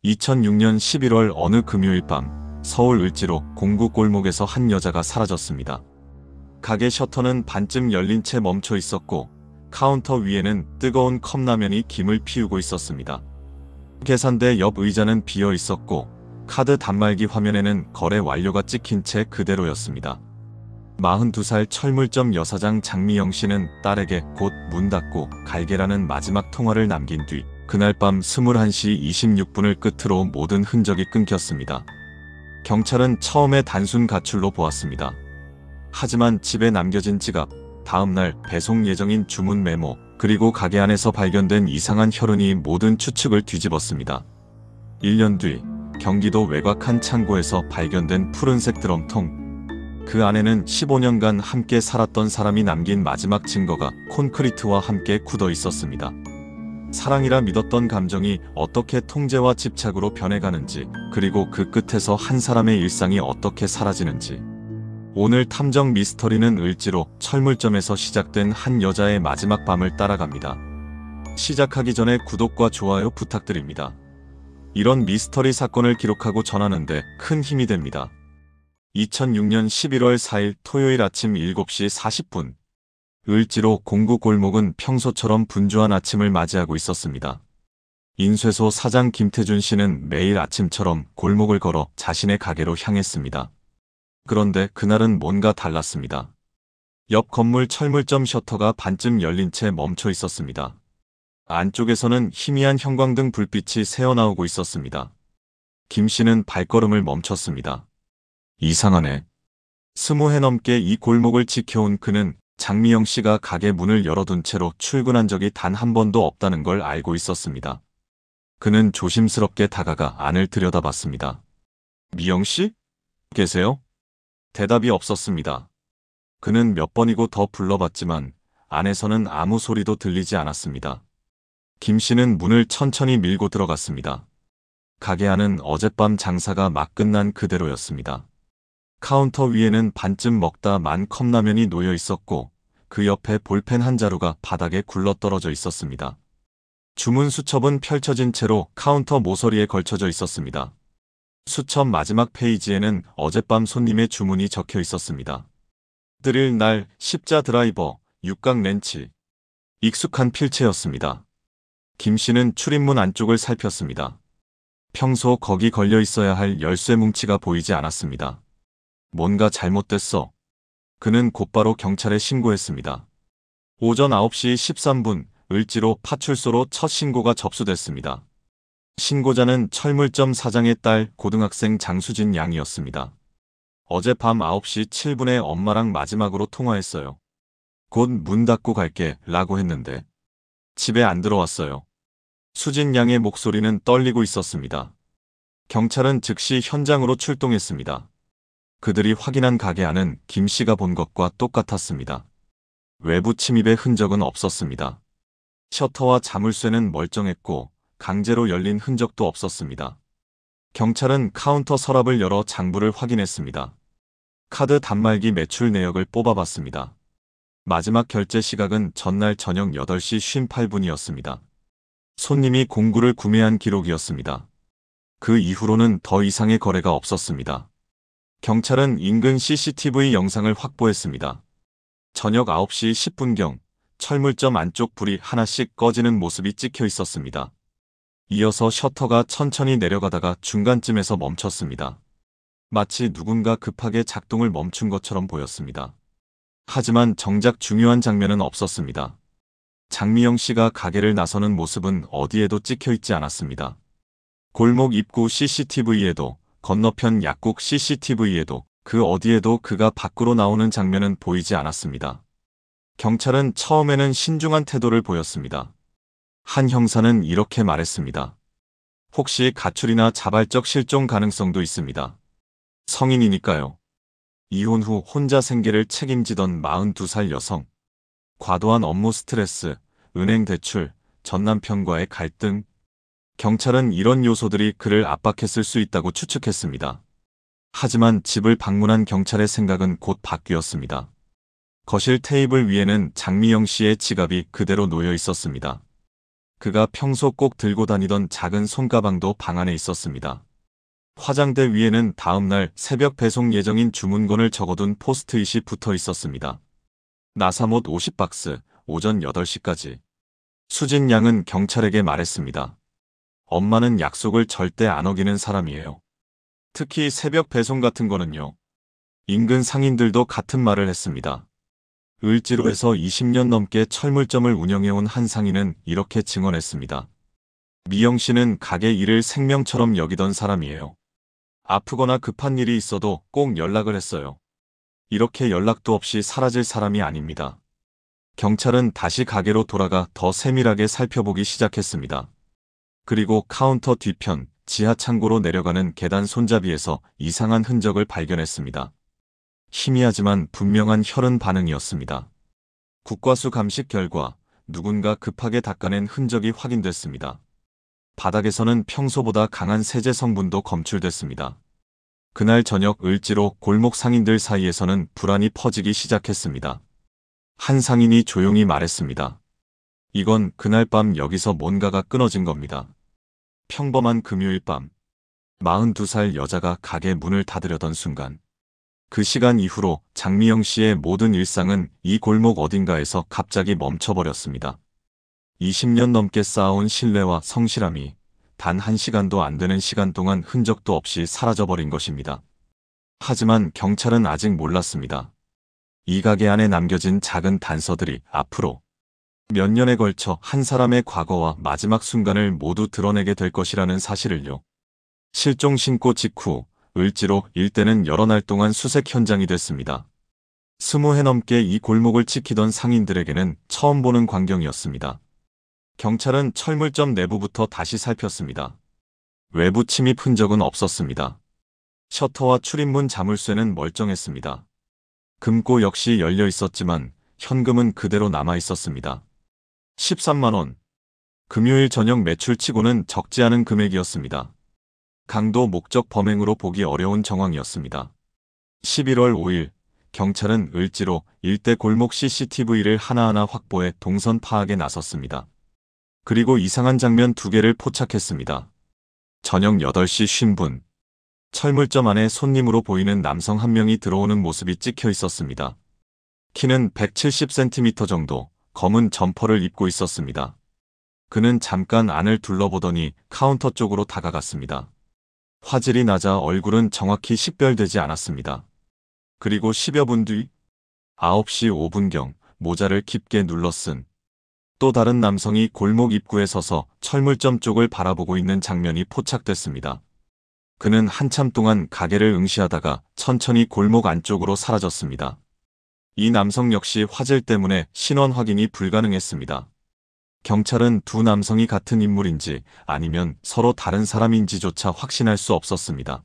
2006년 11월 어느 금요일 밤 서울 을지로 공구 골목에서 한 여자가 사라졌습니다. 가게 셔터는 반쯤 열린 채 멈춰 있었고 카운터 위에는 뜨거운 컵라면이 김을 피우고 있었습니다. 계산대 옆 의자는 비어 있었고 카드 단말기 화면에는 거래 완료가 찍힌 채 그대로였습니다. 42살 철물점 여사장 장미영 씨는 딸에게 곧 문 닫고 갈게라는 마지막 통화를 남긴 뒤 그날 밤 21시 26분을 끝으로 모든 흔적이 끊겼습니다. 경찰은 처음에 단순 가출로 보았습니다. 하지만 집에 남겨진 지갑, 다음날 배송 예정인 주문 메모, 그리고 가게 안에서 발견된 이상한 혈흔이 모든 추측을 뒤집었습니다. 1년 뒤 경기도 외곽 한 창고에서 발견된 푸른색 드럼통. 그 안에는 15년간 함께 살았던 사람이 남긴 마지막 증거가 콘크리트와 함께 굳어 있었습니다. 사랑이라 믿었던 감정이 어떻게 통제와 집착으로 변해가는지, 그리고 그 끝에서 한 사람의 일상이 어떻게 사라지는지. 오늘 탐정 미스터리는 을지로 철물점에서 시작된 한 여자의 마지막 밤을 따라갑니다. 시작하기 전에 구독과 좋아요 부탁드립니다. 이런 미스터리 사건을 기록하고 전하는데 큰 힘이 됩니다. 2006년 11월 4일 토요일 아침 7시 40분. 을지로 공구 골목은 평소처럼 분주한 아침을 맞이하고 있었습니다. 인쇄소 사장 김태준 씨는 매일 아침처럼 골목을 걸어 자신의 가게로 향했습니다. 그런데 그날은 뭔가 달랐습니다. 옆 건물 철물점 셔터가 반쯤 열린 채 멈춰 있었습니다. 안쪽에서는 희미한 형광등 불빛이 새어나오고 있었습니다. 김 씨는 발걸음을 멈췄습니다. 이상하네. 20해 넘게 이 골목을 지켜온 그는 장미영 씨가 가게 문을 열어둔 채로 출근한 적이 단 한 번도 없다는 걸 알고 있었습니다. 그는 조심스럽게 다가가 안을 들여다봤습니다. 미영 씨? 계세요? 대답이 없었습니다. 그는 몇 번이고 더 불러봤지만 안에서는 아무 소리도 들리지 않았습니다. 김 씨는 문을 천천히 밀고 들어갔습니다. 가게 안은 어젯밤 장사가 막 끝난 그대로였습니다. 카운터 위에는 반쯤 먹다 만 컵라면이 놓여 있었고 그 옆에 볼펜 한 자루가 바닥에 굴러떨어져 있었습니다. 주문 수첩은 펼쳐진 채로 카운터 모서리에 걸쳐져 있었습니다. 수첩 마지막 페이지에는 어젯밤 손님의 주문이 적혀 있었습니다. 드릴 날, 십자 드라이버, 육각 렌치. 익숙한 필체였습니다. 김 씨는 출입문 안쪽을 살폈습니다. 평소 거기 걸려 있어야 할 열쇠 뭉치가 보이지 않았습니다. 뭔가 잘못됐어. 그는 곧바로 경찰에 신고했습니다. 오전 9시 13분, 을지로 파출소로 첫 신고가 접수됐습니다. 신고자는 철물점 사장의 딸 고등학생 장수진 양이었습니다. 어젯밤 9시 7분에 엄마랑 마지막으로 통화했어요. 곧 문 닫고 갈게 라고 했는데 집에 안 들어왔어요. 수진 양의 목소리는 떨리고 있었습니다. 경찰은 즉시 현장으로 출동했습니다. 그들이 확인한 가게 안은 김 씨가 본 것과 똑같았습니다. 외부 침입의 흔적은 없었습니다. 셔터와 자물쇠는 멀쩡했고 강제로 열린 흔적도 없었습니다. 경찰은 카운터 서랍을 열어 장부를 확인했습니다. 카드 단말기 매출 내역을 뽑아봤습니다. 마지막 결제 시각은 전날 저녁 8시 58분이었습니다. 손님이 공구를 구매한 기록이었습니다. 그 이후로는 더 이상의 거래가 없었습니다. 경찰은 인근 CCTV 영상을 확보했습니다. 저녁 9시 10분경 철물점 안쪽 불이 하나씩 꺼지는 모습이 찍혀 있었습니다. 이어서 셔터가 천천히 내려가다가 중간쯤에서 멈췄습니다. 마치 누군가 급하게 작동을 멈춘 것처럼 보였습니다. 하지만 정작 중요한 장면은 없었습니다. 장미영 씨가 가게를 나서는 모습은 어디에도 찍혀 있지 않았습니다. 골목 입구 CCTV에도 건너편 약국 CCTV에도 그 어디에도 그가 밖으로 나오는 장면은 보이지 않았습니다. 경찰은 처음에는 신중한 태도를 보였습니다. 한 형사는 이렇게 말했습니다. 혹시 가출이나 자발적 실종 가능성도 있습니다. 성인이니까요. 이혼 후 혼자 생계를 책임지던 42살 여성. 과도한 업무 스트레스, 은행 대출, 전남편과의 갈등. 경찰은 이런 요소들이 그를 압박했을 수 있다고 추측했습니다. 하지만 집을 방문한 경찰의 생각은 곧 바뀌었습니다. 거실 테이블 위에는 장미영 씨의 지갑이 그대로 놓여 있었습니다. 그가 평소 꼭 들고 다니던 작은 손가방도 방 안에 있었습니다. 화장대 위에는 다음날 새벽 배송 예정인 주문건을 적어둔 포스트잇이 붙어 있었습니다. 나사못 50박스, 오전 8시까지. 수진 양은 경찰에게 말했습니다. 엄마는 약속을 절대 안 어기는 사람이에요. 특히 새벽 배송 같은 거는요. 인근 상인들도 같은 말을 했습니다. 을지로에서 20년 넘게 철물점을 운영해온 한 상인은 이렇게 증언했습니다. 미영 씨는 가게 일을 생명처럼 여기던 사람이에요. 아프거나 급한 일이 있어도 꼭 연락을 했어요. 이렇게 연락도 없이 사라질 사람이 아닙니다. 경찰은 다시 가게로 돌아가 더 세밀하게 살펴보기 시작했습니다. 그리고 카운터 뒤편, 지하 창고로 내려가는 계단 손잡이에서 이상한 흔적을 발견했습니다. 희미하지만 분명한 혈흔 반응이었습니다. 국과수 감식 결과 누군가 급하게 닦아낸 흔적이 확인됐습니다. 바닥에서는 평소보다 강한 세제 성분도 검출됐습니다. 그날 저녁 을지로 골목 상인들 사이에서는 불안이 퍼지기 시작했습니다. 한 상인이 조용히 말했습니다. 이건 그날 밤 여기서 뭔가가 끊어진 겁니다. 평범한 금요일 밤, 42살 여자가 가게 문을 닫으려던 순간, 그 시간 이후로 장미영 씨의 모든 일상은 이 골목 어딘가에서 갑자기 멈춰버렸습니다. 20년 넘게 쌓아온 신뢰와 성실함이 단 1시간도 안 되는 시간 동안 흔적도 없이 사라져버린 것입니다. 하지만 경찰은 아직 몰랐습니다. 이 가게 안에 남겨진 작은 단서들이 앞으로 몇 년에 걸쳐 한 사람의 과거와 마지막 순간을 모두 드러내게 될 것이라는 사실을요. 실종 신고 직후 을지로 일대는 여러 날 동안 수색 현장이 됐습니다. 20해 넘게 이 골목을 지키던 상인들에게는 처음 보는 광경이었습니다. 경찰은 철물점 내부부터 다시 살폈습니다. 외부 침입 흔적은 없었습니다. 셔터와 출입문 자물쇠는 멀쩡했습니다. 금고 역시 열려 있었지만 현금은 그대로 남아 있었습니다. 13만 원. 금요일 저녁 매출치고는 적지 않은 금액이었습니다. 강도 목적 범행으로 보기 어려운 정황이었습니다. 11월 5일, 경찰은 을지로 일대 골목 CCTV를 하나하나 확보해 동선 파악에 나섰습니다. 그리고 이상한 장면 2개를 포착했습니다. 저녁 8시 50분. 철물점 안에 손님으로 보이는 남성 한 명이 들어오는 모습이 찍혀 있었습니다. 키는 170cm 정도, 검은 점퍼를 입고 있었습니다. 그는 잠깐 안을 둘러보더니 카운터 쪽으로 다가갔습니다. 화질이 낮아 얼굴은 정확히 식별되지 않았습니다. 그리고 10여 분 뒤, 9시 5분경 모자를 깊게 눌러 쓴 또 다른 남성이 골목 입구에 서서 철물점 쪽을 바라보고 있는 장면이 포착됐습니다. 그는 한참 동안 가게를 응시하다가 천천히 골목 안쪽으로 사라졌습니다. 이 남성 역시 화질 때문에 신원 확인이 불가능했습니다. 경찰은 두 남성이 같은 인물인지 아니면 서로 다른 사람인지조차 확신할 수 없었습니다.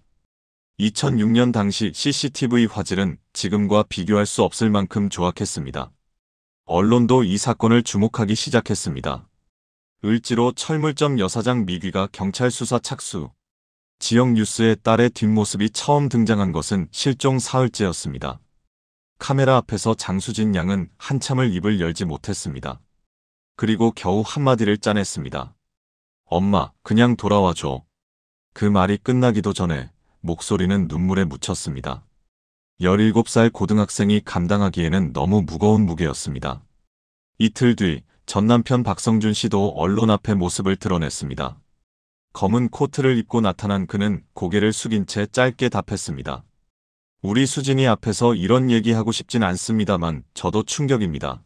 2006년 당시 CCTV 화질은 지금과 비교할 수 없을 만큼 조악했습니다. 언론도 이 사건을 주목하기 시작했습니다. 을지로 철물점 여사장 미귀가 경찰 수사 착수. 지역 뉴스에 딸의 뒷모습이 처음 등장한 것은 실종 사흘째였습니다. 카메라 앞에서 장수진 양은 한참을 입을 열지 못했습니다. 그리고 겨우 한마디를 짜냈습니다. 엄마, 그냥 돌아와줘. 그 말이 끝나기도 전에 목소리는 눈물에 묻혔습니다. 17살 고등학생이 감당하기에는 너무 무거운 무게였습니다. 이틀 뒤 전 남편 박성준 씨도 언론 앞에 모습을 드러냈습니다. 검은 코트를 입고 나타난 그는 고개를 숙인 채 짧게 답했습니다. 우리 수진이 앞에서 이런 얘기하고 싶진 않습니다만 저도 충격입니다.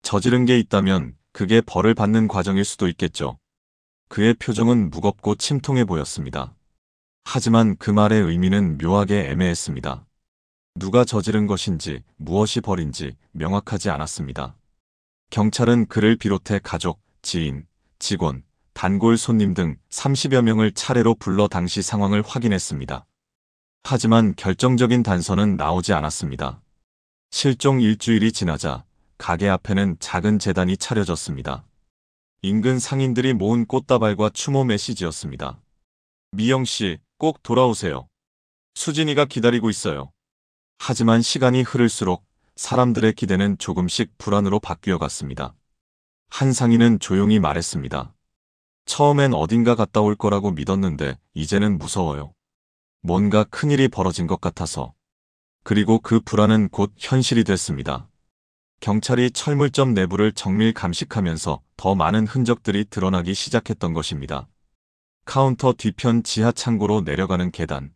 저지른 게 있다면 그게 벌을 받는 과정일 수도 있겠죠. 그의 표정은 무겁고 침통해 보였습니다. 하지만 그 말의 의미는 묘하게 애매했습니다. 누가 저지른 것인지 무엇이 벌인지 명확하지 않았습니다. 경찰은 그를 비롯해 가족, 지인, 직원, 단골 손님 등 30여 명을 차례로 불러 당시 상황을 확인했습니다. 하지만 결정적인 단서는 나오지 않았습니다. 실종 일주일이 지나자 가게 앞에는 작은 재단이 차려졌습니다. 인근 상인들이 모은 꽃다발과 추모 메시지였습니다. 미영 씨, 꼭 돌아오세요. 수진이가 기다리고 있어요. 하지만 시간이 흐를수록 사람들의 기대는 조금씩 불안으로 바뀌어 갔습니다. 한상희는 조용히 말했습니다. 처음엔 어딘가 갔다 올 거라고 믿었는데 이제는 무서워요. 뭔가 큰일이 벌어진 것 같아서. 그리고 그 불안은 곧 현실이 됐습니다. 경찰이 철물점 내부를 정밀 감식하면서 더 많은 흔적들이 드러나기 시작했던 것입니다. 카운터 뒤편 지하 창고로 내려가는 계단.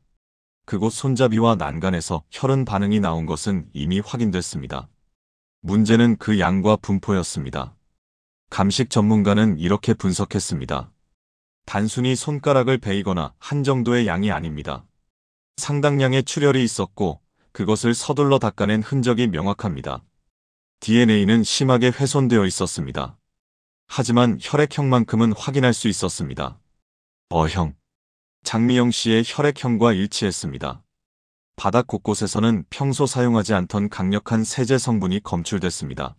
그곳 손잡이와 난간에서 혈흔 반응이 나온 것은 이미 확인됐습니다. 문제는 그 양과 분포였습니다. 감식 전문가는 이렇게 분석했습니다. 단순히 손가락을 베이거나 한 정도의 양이 아닙니다. 상당량의 출혈이 있었고 그것을 서둘러 닦아낸 흔적이 명확합니다. DNA는 심하게 훼손되어 있었습니다. 하지만 혈액형만큼은 확인할 수 있었습니다. O형. 장미영 씨의 혈액형과 일치했습니다. 바닥 곳곳에서는 평소 사용하지 않던 강력한 세제 성분이 검출됐습니다.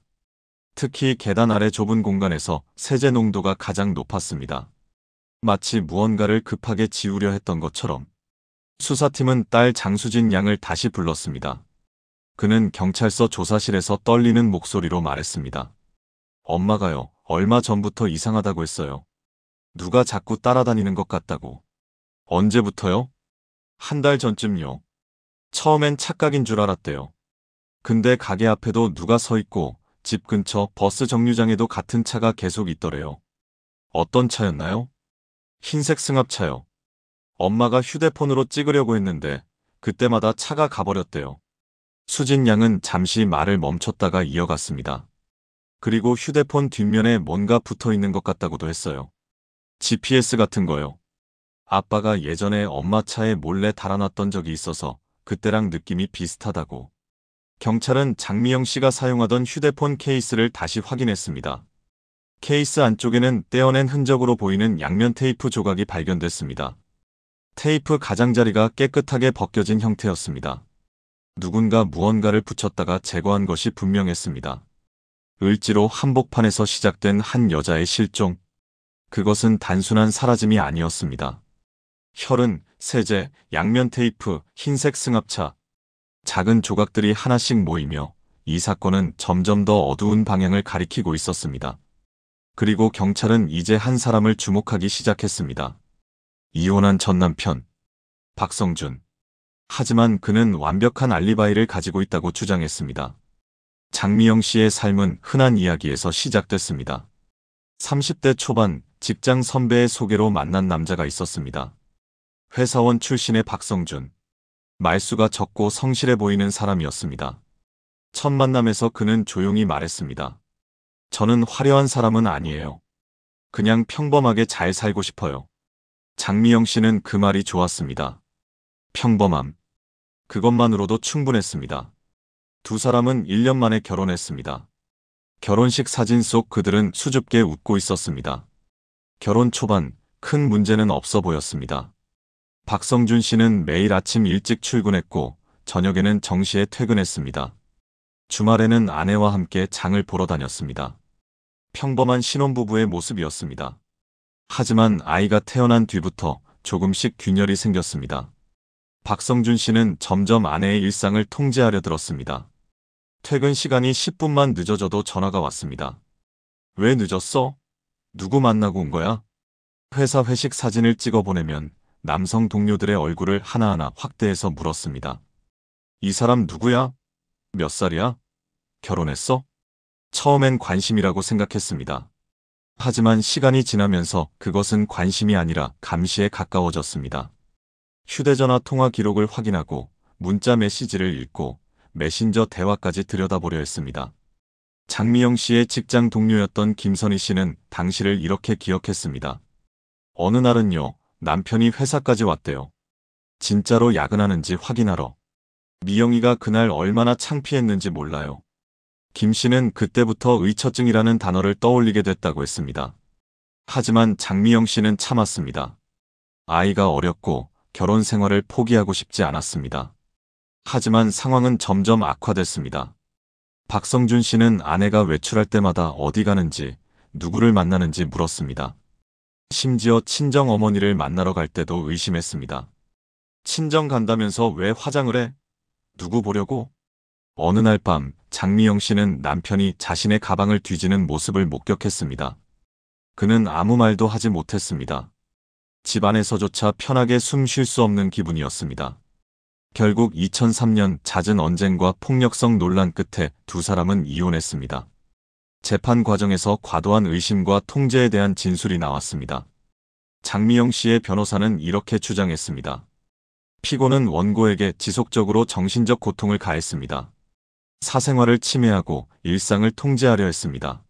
특히 계단 아래 좁은 공간에서 세제 농도가 가장 높았습니다. 마치 무언가를 급하게 지우려 했던 것처럼. 수사팀은 딸 장수진 양을 다시 불렀습니다. 그는 경찰서 조사실에서 떨리는 목소리로 말했습니다. 엄마가요, 얼마 전부터 이상하다고 했어요. 누가 자꾸 따라다니는 것 같다고. 언제부터요? 한 달 전쯤요. 처음엔 착각인 줄 알았대요. 근데 가게 앞에도 누가 서 있고 집 근처 버스 정류장에도 같은 차가 계속 있더래요. 어떤 차였나요? 흰색 승합차요. 엄마가 휴대폰으로 찍으려고 했는데 그때마다 차가 가버렸대요. 수진 양은 잠시 말을 멈췄다가 이어갔습니다. 그리고 휴대폰 뒷면에 뭔가 붙어 있는 것 같다고도 했어요. GPS 같은 거요. 아빠가 예전에 엄마 차에 몰래 달아놨던 적이 있어서 그때랑 느낌이 비슷하다고. 경찰은 장미영 씨가 사용하던 휴대폰 케이스를 다시 확인했습니다. 케이스 안쪽에는 떼어낸 흔적으로 보이는 양면 테이프 조각이 발견됐습니다. 테이프 가장자리가 깨끗하게 벗겨진 형태였습니다. 누군가 무언가를 붙였다가 제거한 것이 분명했습니다. 을지로 한복판에서 시작된 한 여자의 실종. 그것은 단순한 사라짐이 아니었습니다. 혈흔, 세제, 양면 테이프, 흰색 승합차. 작은 조각들이 하나씩 모이며 이 사건은 점점 더 어두운 방향을 가리키고 있었습니다. 그리고 경찰은 이제 한 사람을 주목하기 시작했습니다. 이혼한 전 남편, 박성준. 하지만 그는 완벽한 알리바이를 가지고 있다고 주장했습니다. 장미영 씨의 삶은 흔한 이야기에서 시작됐습니다. 30대 초반 직장 선배의 소개로 만난 남자가 있었습니다. 회사원 출신의 박성준. 말수가 적고 성실해 보이는 사람이었습니다. 첫 만남에서 그는 조용히 말했습니다. 저는 화려한 사람은 아니에요. 그냥 평범하게 잘 살고 싶어요. 장미영 씨는 그 말이 좋았습니다. 평범함. 그것만으로도 충분했습니다. 두 사람은 1년 만에 결혼했습니다. 결혼식 사진 속 그들은 수줍게 웃고 있었습니다. 결혼 초반 큰 문제는 없어 보였습니다. 박성준 씨는 매일 아침 일찍 출근했고 저녁에는 정시에 퇴근했습니다. 주말에는 아내와 함께 장을 보러 다녔습니다. 평범한 신혼부부의 모습이었습니다. 하지만 아이가 태어난 뒤부터 조금씩 균열이 생겼습니다. 박성준 씨는 점점 아내의 일상을 통제하려 들었습니다. 퇴근 시간이 10분만 늦어져도 전화가 왔습니다. 왜 늦었어? 누구 만나고 온 거야? 회사 회식 사진을 찍어 보내면 남성 동료들의 얼굴을 하나하나 확대해서 물었습니다. 이 사람 누구야? 몇 살이야? 결혼했어? 처음엔 관심이라고 생각했습니다. 하지만 시간이 지나면서 그것은 관심이 아니라 감시에 가까워졌습니다. 휴대전화 통화 기록을 확인하고 문자 메시지를 읽고 메신저 대화까지 들여다보려 했습니다. 장미영 씨의 직장 동료였던 김선희 씨는 당시를 이렇게 기억했습니다. 어느 날은요, 남편이 회사까지 왔대요. 진짜로 야근하는지 확인하러. 미영이가 그날 얼마나 창피했는지 몰라요. 김 씨는 그때부터 의처증이라는 단어를 떠올리게 됐다고 했습니다. 하지만 장미영 씨는 참았습니다. 아이가 어렸고 결혼 생활을 포기하고 싶지 않았습니다. 하지만 상황은 점점 악화됐습니다. 박성준 씨는 아내가 외출할 때마다 어디 가는지, 누구를 만나는지 물었습니다. 심지어 친정 어머니를 만나러 갈 때도 의심했습니다. 친정 간다면서 왜 화장을 해? 누구 보려고? 어느 날 밤 장미영 씨는 남편이 자신의 가방을 뒤지는 모습을 목격했습니다. 그는 아무 말도 하지 못했습니다. 집안에서조차 편하게 숨 쉴 수 없는 기분이었습니다. 결국 2003년 잦은 언쟁과 폭력성 논란 끝에 두 사람은 이혼했습니다. 재판 과정에서 과도한 의심과 통제에 대한 진술이 나왔습니다. 장미영 씨의 변호사는 이렇게 주장했습니다. 피고는 원고에게 지속적으로 정신적 고통을 가했습니다. 사생활을 침해하고 일상을 통제하려 했습니다.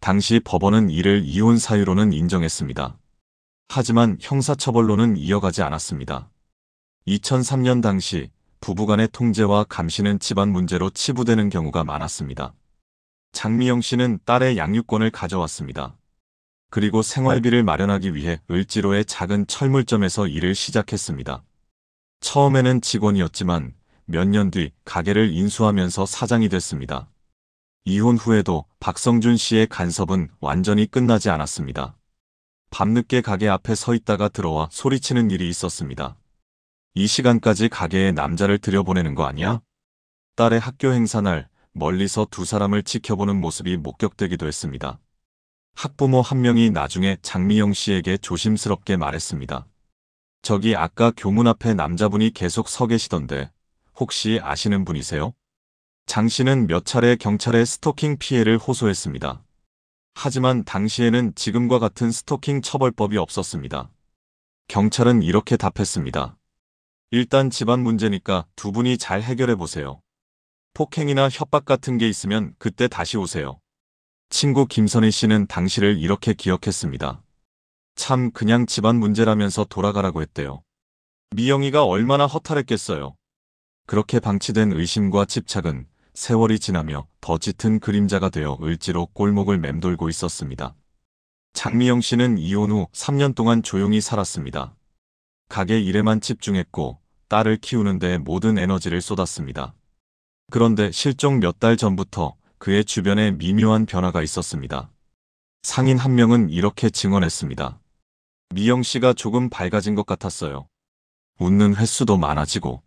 당시 법원은 이를 이혼 사유로는 인정했습니다. 하지만 형사처벌로는 이어가지 않았습니다. 2003년 당시 부부간의 통제와 감시는 집안 문제로 치부되는 경우가 많았습니다. 장미영 씨는 딸의 양육권을 가져왔습니다. 그리고 생활비를 마련하기 위해 을지로의 작은 철물점에서 일을 시작했습니다. 처음에는 직원이었지만 몇 년 뒤 가게를 인수하면서 사장이 됐습니다. 이혼 후에도 박성준 씨의 간섭은 완전히 끝나지 않았습니다. 밤늦게 가게 앞에 서 있다가 들어와 소리치는 일이 있었습니다. 이 시간까지 가게에 남자를 들여보내는 거 아니야? 딸의 학교 행사날 멀리서 두 사람을 지켜보는 모습이 목격되기도 했습니다. 학부모 한 명이 나중에 장미영 씨에게 조심스럽게 말했습니다. 저기 아까 교문 앞에 남자분이 계속 서 계시던데 혹시 아시는 분이세요? 장 씨는 몇 차례 경찰에 스토킹 피해를 호소했습니다. 하지만 당시에는 지금과 같은 스토킹 처벌법이 없었습니다. 경찰은 이렇게 답했습니다. 일단 집안 문제니까 두 분이 잘 해결해 보세요. 폭행이나 협박 같은 게 있으면 그때 다시 오세요. 친구 김선희 씨는 당시를 이렇게 기억했습니다. 참 그냥 집안 문제라면서 돌아가라고 했대요. 미영이가 얼마나 허탈했겠어요. 그렇게 방치된 의심과 집착은 세월이 지나며 더 짙은 그림자가 되어 을지로 골목을 맴돌고 있었습니다. 장미영 씨는 이혼 후 3년 동안 조용히 살았습니다. 가게 일에만 집중했고 딸을 키우는 데 모든 에너지를 쏟았습니다. 그런데 실종 몇 달 전부터 그의 주변에 미묘한 변화가 있었습니다. 상인 한 명은 이렇게 증언했습니다. 미영 씨가 조금 밝아진 것 같았어요. 웃는 횟수도 많아지고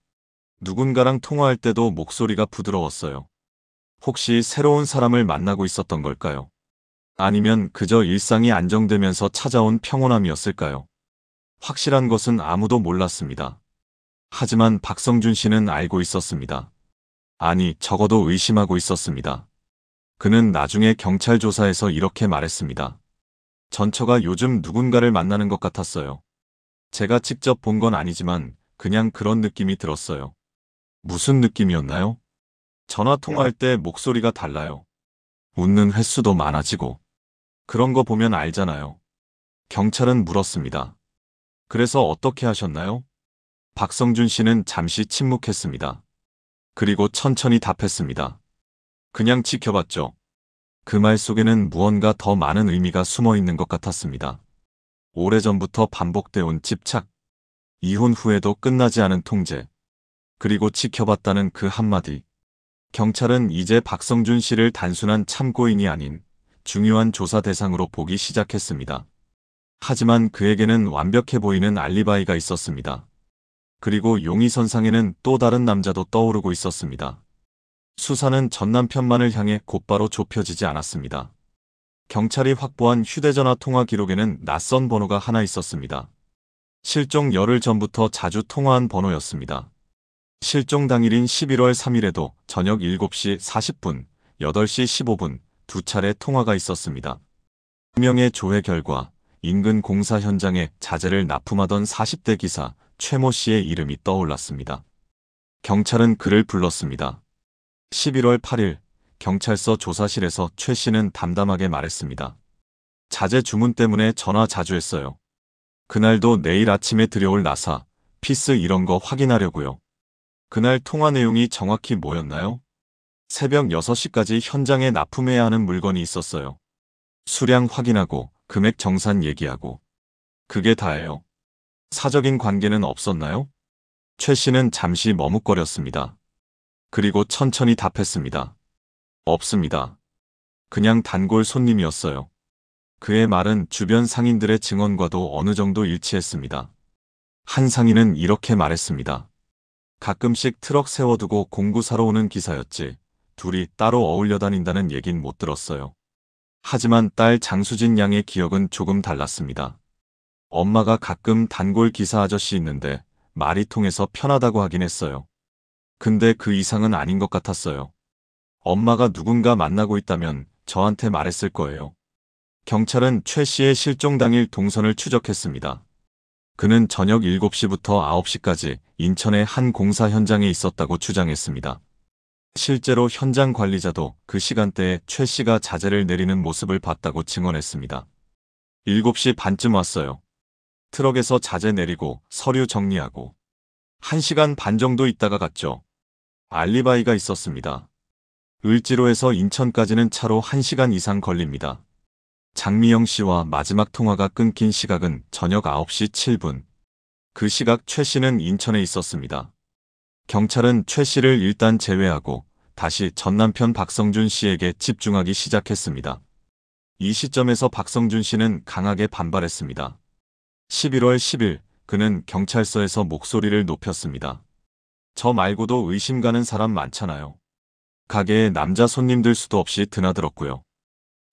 누군가랑 통화할 때도 목소리가 부드러웠어요. 혹시 새로운 사람을 만나고 있었던 걸까요? 아니면 그저 일상이 안정되면서 찾아온 평온함이었을까요? 확실한 것은 아무도 몰랐습니다. 하지만 박성준 씨는 알고 있었습니다. 아니, 적어도 의심하고 있었습니다. 그는 나중에 경찰 조사에서 이렇게 말했습니다. 전처가 요즘 누군가를 만나는 것 같았어요. 제가 직접 본 건 아니지만 그냥 그런 느낌이 들었어요. 무슨 느낌이었나요? 전화 통화할 때 목소리가 달라요. 웃는 횟수도 많아지고. 그런 거 보면 알잖아요. 경찰은 물었습니다. 그래서 어떻게 하셨나요? 박성준 씨는 잠시 침묵했습니다. 그리고 천천히 답했습니다. 그냥 지켜봤죠. 그 말 속에는 무언가 더 많은 의미가 숨어 있는 것 같았습니다. 오래전부터 반복되어 온 집착, 이혼 후에도 끝나지 않은 통제, 그리고 지켜봤다는 그 한마디. 경찰은 이제 박성준 씨를 단순한 참고인이 아닌 중요한 조사 대상으로 보기 시작했습니다. 하지만 그에게는 완벽해 보이는 알리바이가 있었습니다. 그리고 용의선상에는 또 다른 남자도 떠오르고 있었습니다. 수사는 전 남편만을 향해 곧바로 좁혀지지 않았습니다. 경찰이 확보한 휴대전화 통화 기록에는 낯선 번호가 하나 있었습니다. 실종 열흘 전부터 자주 통화한 번호였습니다. 실종 당일인 11월 3일에도 저녁 7시 40분, 8시 15분 두 차례 통화가 있었습니다. 명의 조회 결과 인근 공사 현장에 자재를 납품하던 40대 기사 최모 씨의 이름이 떠올랐습니다. 경찰은 그를 불렀습니다. 11월 8일 경찰서 조사실에서 최 씨는 담담하게 말했습니다. 자재 주문 때문에 전화 자주 했어요. 그날도 내일 아침에 들여올 나사, 피스 이런 거 확인하려고요. 그날 통화 내용이 정확히 뭐였나요? 새벽 6시까지 현장에 납품해야 하는 물건이 있었어요. 수량 확인하고 금액 정산 얘기하고. 그게 다예요. 사적인 관계는 없었나요? 최 씨는 잠시 머뭇거렸습니다. 그리고 천천히 답했습니다. 없습니다. 그냥 단골 손님이었어요. 그의 말은 주변 상인들의 증언과도 어느 정도 일치했습니다. 한 상인은 이렇게 말했습니다. 가끔씩 트럭 세워두고 공구 사러 오는 기사였지 둘이 따로 어울려 다닌다는 얘긴 못 들었어요. 하지만 딸 장수진 양의 기억은 조금 달랐습니다. 엄마가 가끔 단골 기사 아저씨 있는데 말이 통해서 편하다고 하긴 했어요. 근데 그 이상은 아닌 것 같았어요. 엄마가 누군가 만나고 있다면 저한테 말했을 거예요. 경찰은 최 씨의 실종 당일 동선을 추적했습니다. 그는 저녁 7시부터 9시까지 인천의 한 공사 현장에 있었다고 주장했습니다. 실제로 현장 관리자도 그 시간대에 최 씨가 자재를 내리는 모습을 봤다고 증언했습니다. 7시 반쯤 왔어요. 트럭에서 자재 내리고 서류 정리하고 1시간 반 정도 있다가 갔죠. 알리바이가 있었습니다. 을지로에서 인천까지는 차로 1시간 이상 걸립니다. 장미영 씨와 마지막 통화가 끊긴 시각은 저녁 9시 7분. 그 시각 최 씨는 인천에 있었습니다. 경찰은 최 씨를 일단 제외하고 다시 전 남편 박성준 씨에게 집중하기 시작했습니다. 이 시점에서 박성준 씨는 강하게 반발했습니다. 11월 10일 그는 경찰서에서 목소리를 높였습니다. 저 말고도 의심 가는 사람 많잖아요. 가게에 남자 손님들 수도 없이 드나들었고요.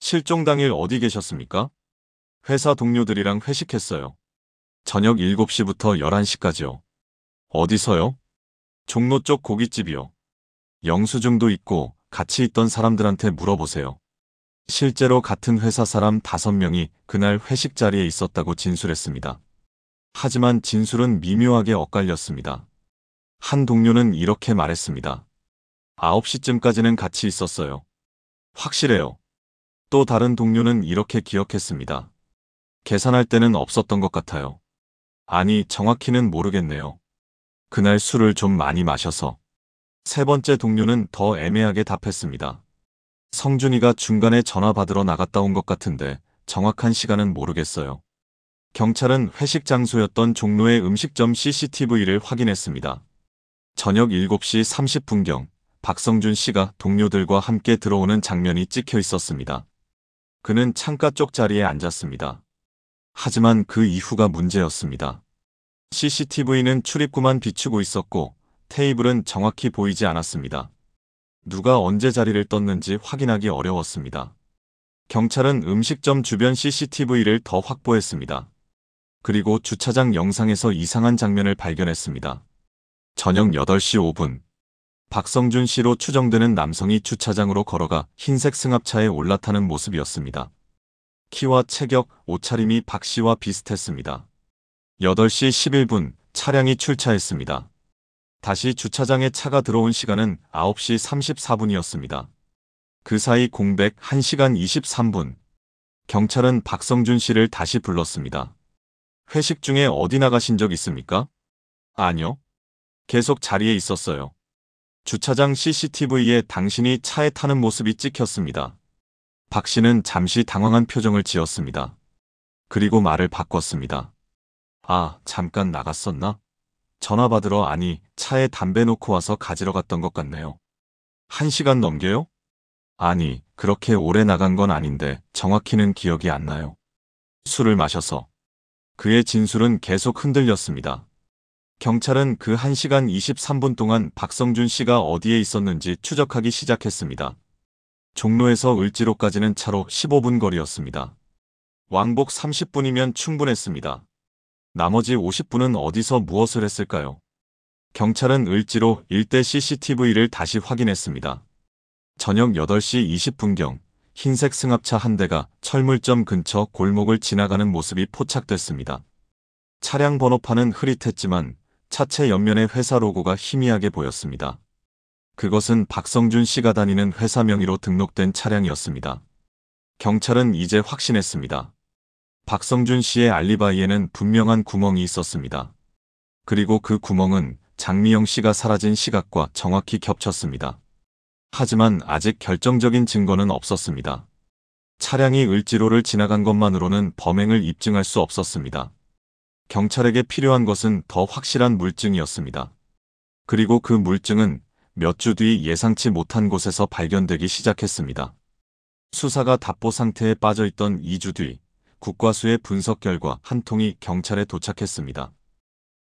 실종 당일 어디 계셨습니까? 회사 동료들이랑 회식했어요. 저녁 7시부터 11시까지요. 어디서요? 종로 쪽 고깃집이요. 영수증도 있고 같이 있던 사람들한테 물어보세요. 실제로 같은 회사 사람 5명이 그날 회식 자리에 있었다고 진술했습니다. 하지만 진술은 미묘하게 엇갈렸습니다. 한 동료는 이렇게 말했습니다. 9시쯤까지는 같이 있었어요. 확실해요. 또 다른 동료는 이렇게 기억했습니다. 계산할 때는 없었던 것 같아요. 아니, 정확히는 모르겠네요. 그날 술을 좀 많이 마셔서. 세 번째 동료는 더 애매하게 답했습니다. 성준이가 중간에 전화 받으러 나갔다 온 것 같은데 정확한 시간은 모르겠어요. 경찰은 회식 장소였던 종로의 음식점 CCTV를 확인했습니다. 저녁 7시 30분경 박성준 씨가 동료들과 함께 들어오는 장면이 찍혀 있었습니다. 그는 창가 쪽 자리에 앉았습니다. 하지만 그 이후가 문제였습니다. CCTV는 출입구만 비추고 있었고 테이블은 정확히 보이지 않았습니다. 누가 언제 자리를 떴는지 확인하기 어려웠습니다. 경찰은 음식점 주변 CCTV를 더 확보했습니다. 그리고 주차장 영상에서 이상한 장면을 발견했습니다. 저녁 8시 5분. 박성준 씨로 추정되는 남성이 주차장으로 걸어가 흰색 승합차에 올라타는 모습이었습니다. 키와 체격, 옷차림이 박 씨와 비슷했습니다. 8시 11분 차량이 출차했습니다. 다시 주차장에 차가 들어온 시간은 9시 34분이었습니다. 그 사이 공백 1시간 23분. 경찰은 박성준 씨를 다시 불렀습니다. 회식 중에 어디 나가신 적 있습니까? 아니요. 계속 자리에 있었어요. 주차장 CCTV에 당신이 차에 타는 모습이 찍혔습니다. 박 씨는 잠시 당황한 표정을 지었습니다. 그리고 말을 바꿨습니다. 아, 잠깐 나갔었나? 전화 받으러 아니, 차에 담배 놓고 와서 가지러 갔던 것 같네요. 1시간 넘게요? 아니, 그렇게 오래 나간 건 아닌데 정확히는 기억이 안 나요. 술을 마셔서. 그의 진술은 계속 흔들렸습니다. 경찰은 그 1시간 23분 동안 박성준 씨가 어디에 있었는지 추적하기 시작했습니다. 종로에서 을지로까지는 차로 15분 거리였습니다. 왕복 30분이면 충분했습니다. 나머지 50분은 어디서 무엇을 했을까요? 경찰은 을지로 일대 CCTV를 다시 확인했습니다. 저녁 8시 20분경 흰색 승합차 한 대가 철물점 근처 골목을 지나가는 모습이 포착됐습니다. 차량 번호판은 흐릿했지만 차체 옆면에 회사 로고가 희미하게 보였습니다. 그것은 박성준 씨가 다니는 회사 명의로 등록된 차량이었습니다. 경찰은 이제 확신했습니다. 박성준 씨의 알리바이에는 분명한 구멍이 있었습니다. 그리고 그 구멍은 장미영 씨가 사라진 시각과 정확히 겹쳤습니다. 하지만 아직 결정적인 증거는 없었습니다. 차량이 을지로를 지나간 것만으로는 범행을 입증할 수 없었습니다. 경찰에게 필요한 것은 더 확실한 물증이었습니다. 그리고 그 물증은 몇 주 뒤 예상치 못한 곳에서 발견되기 시작했습니다. 수사가 답보 상태에 빠져있던 2주 뒤 국과수의 분석 결과 한 통이 경찰에 도착했습니다.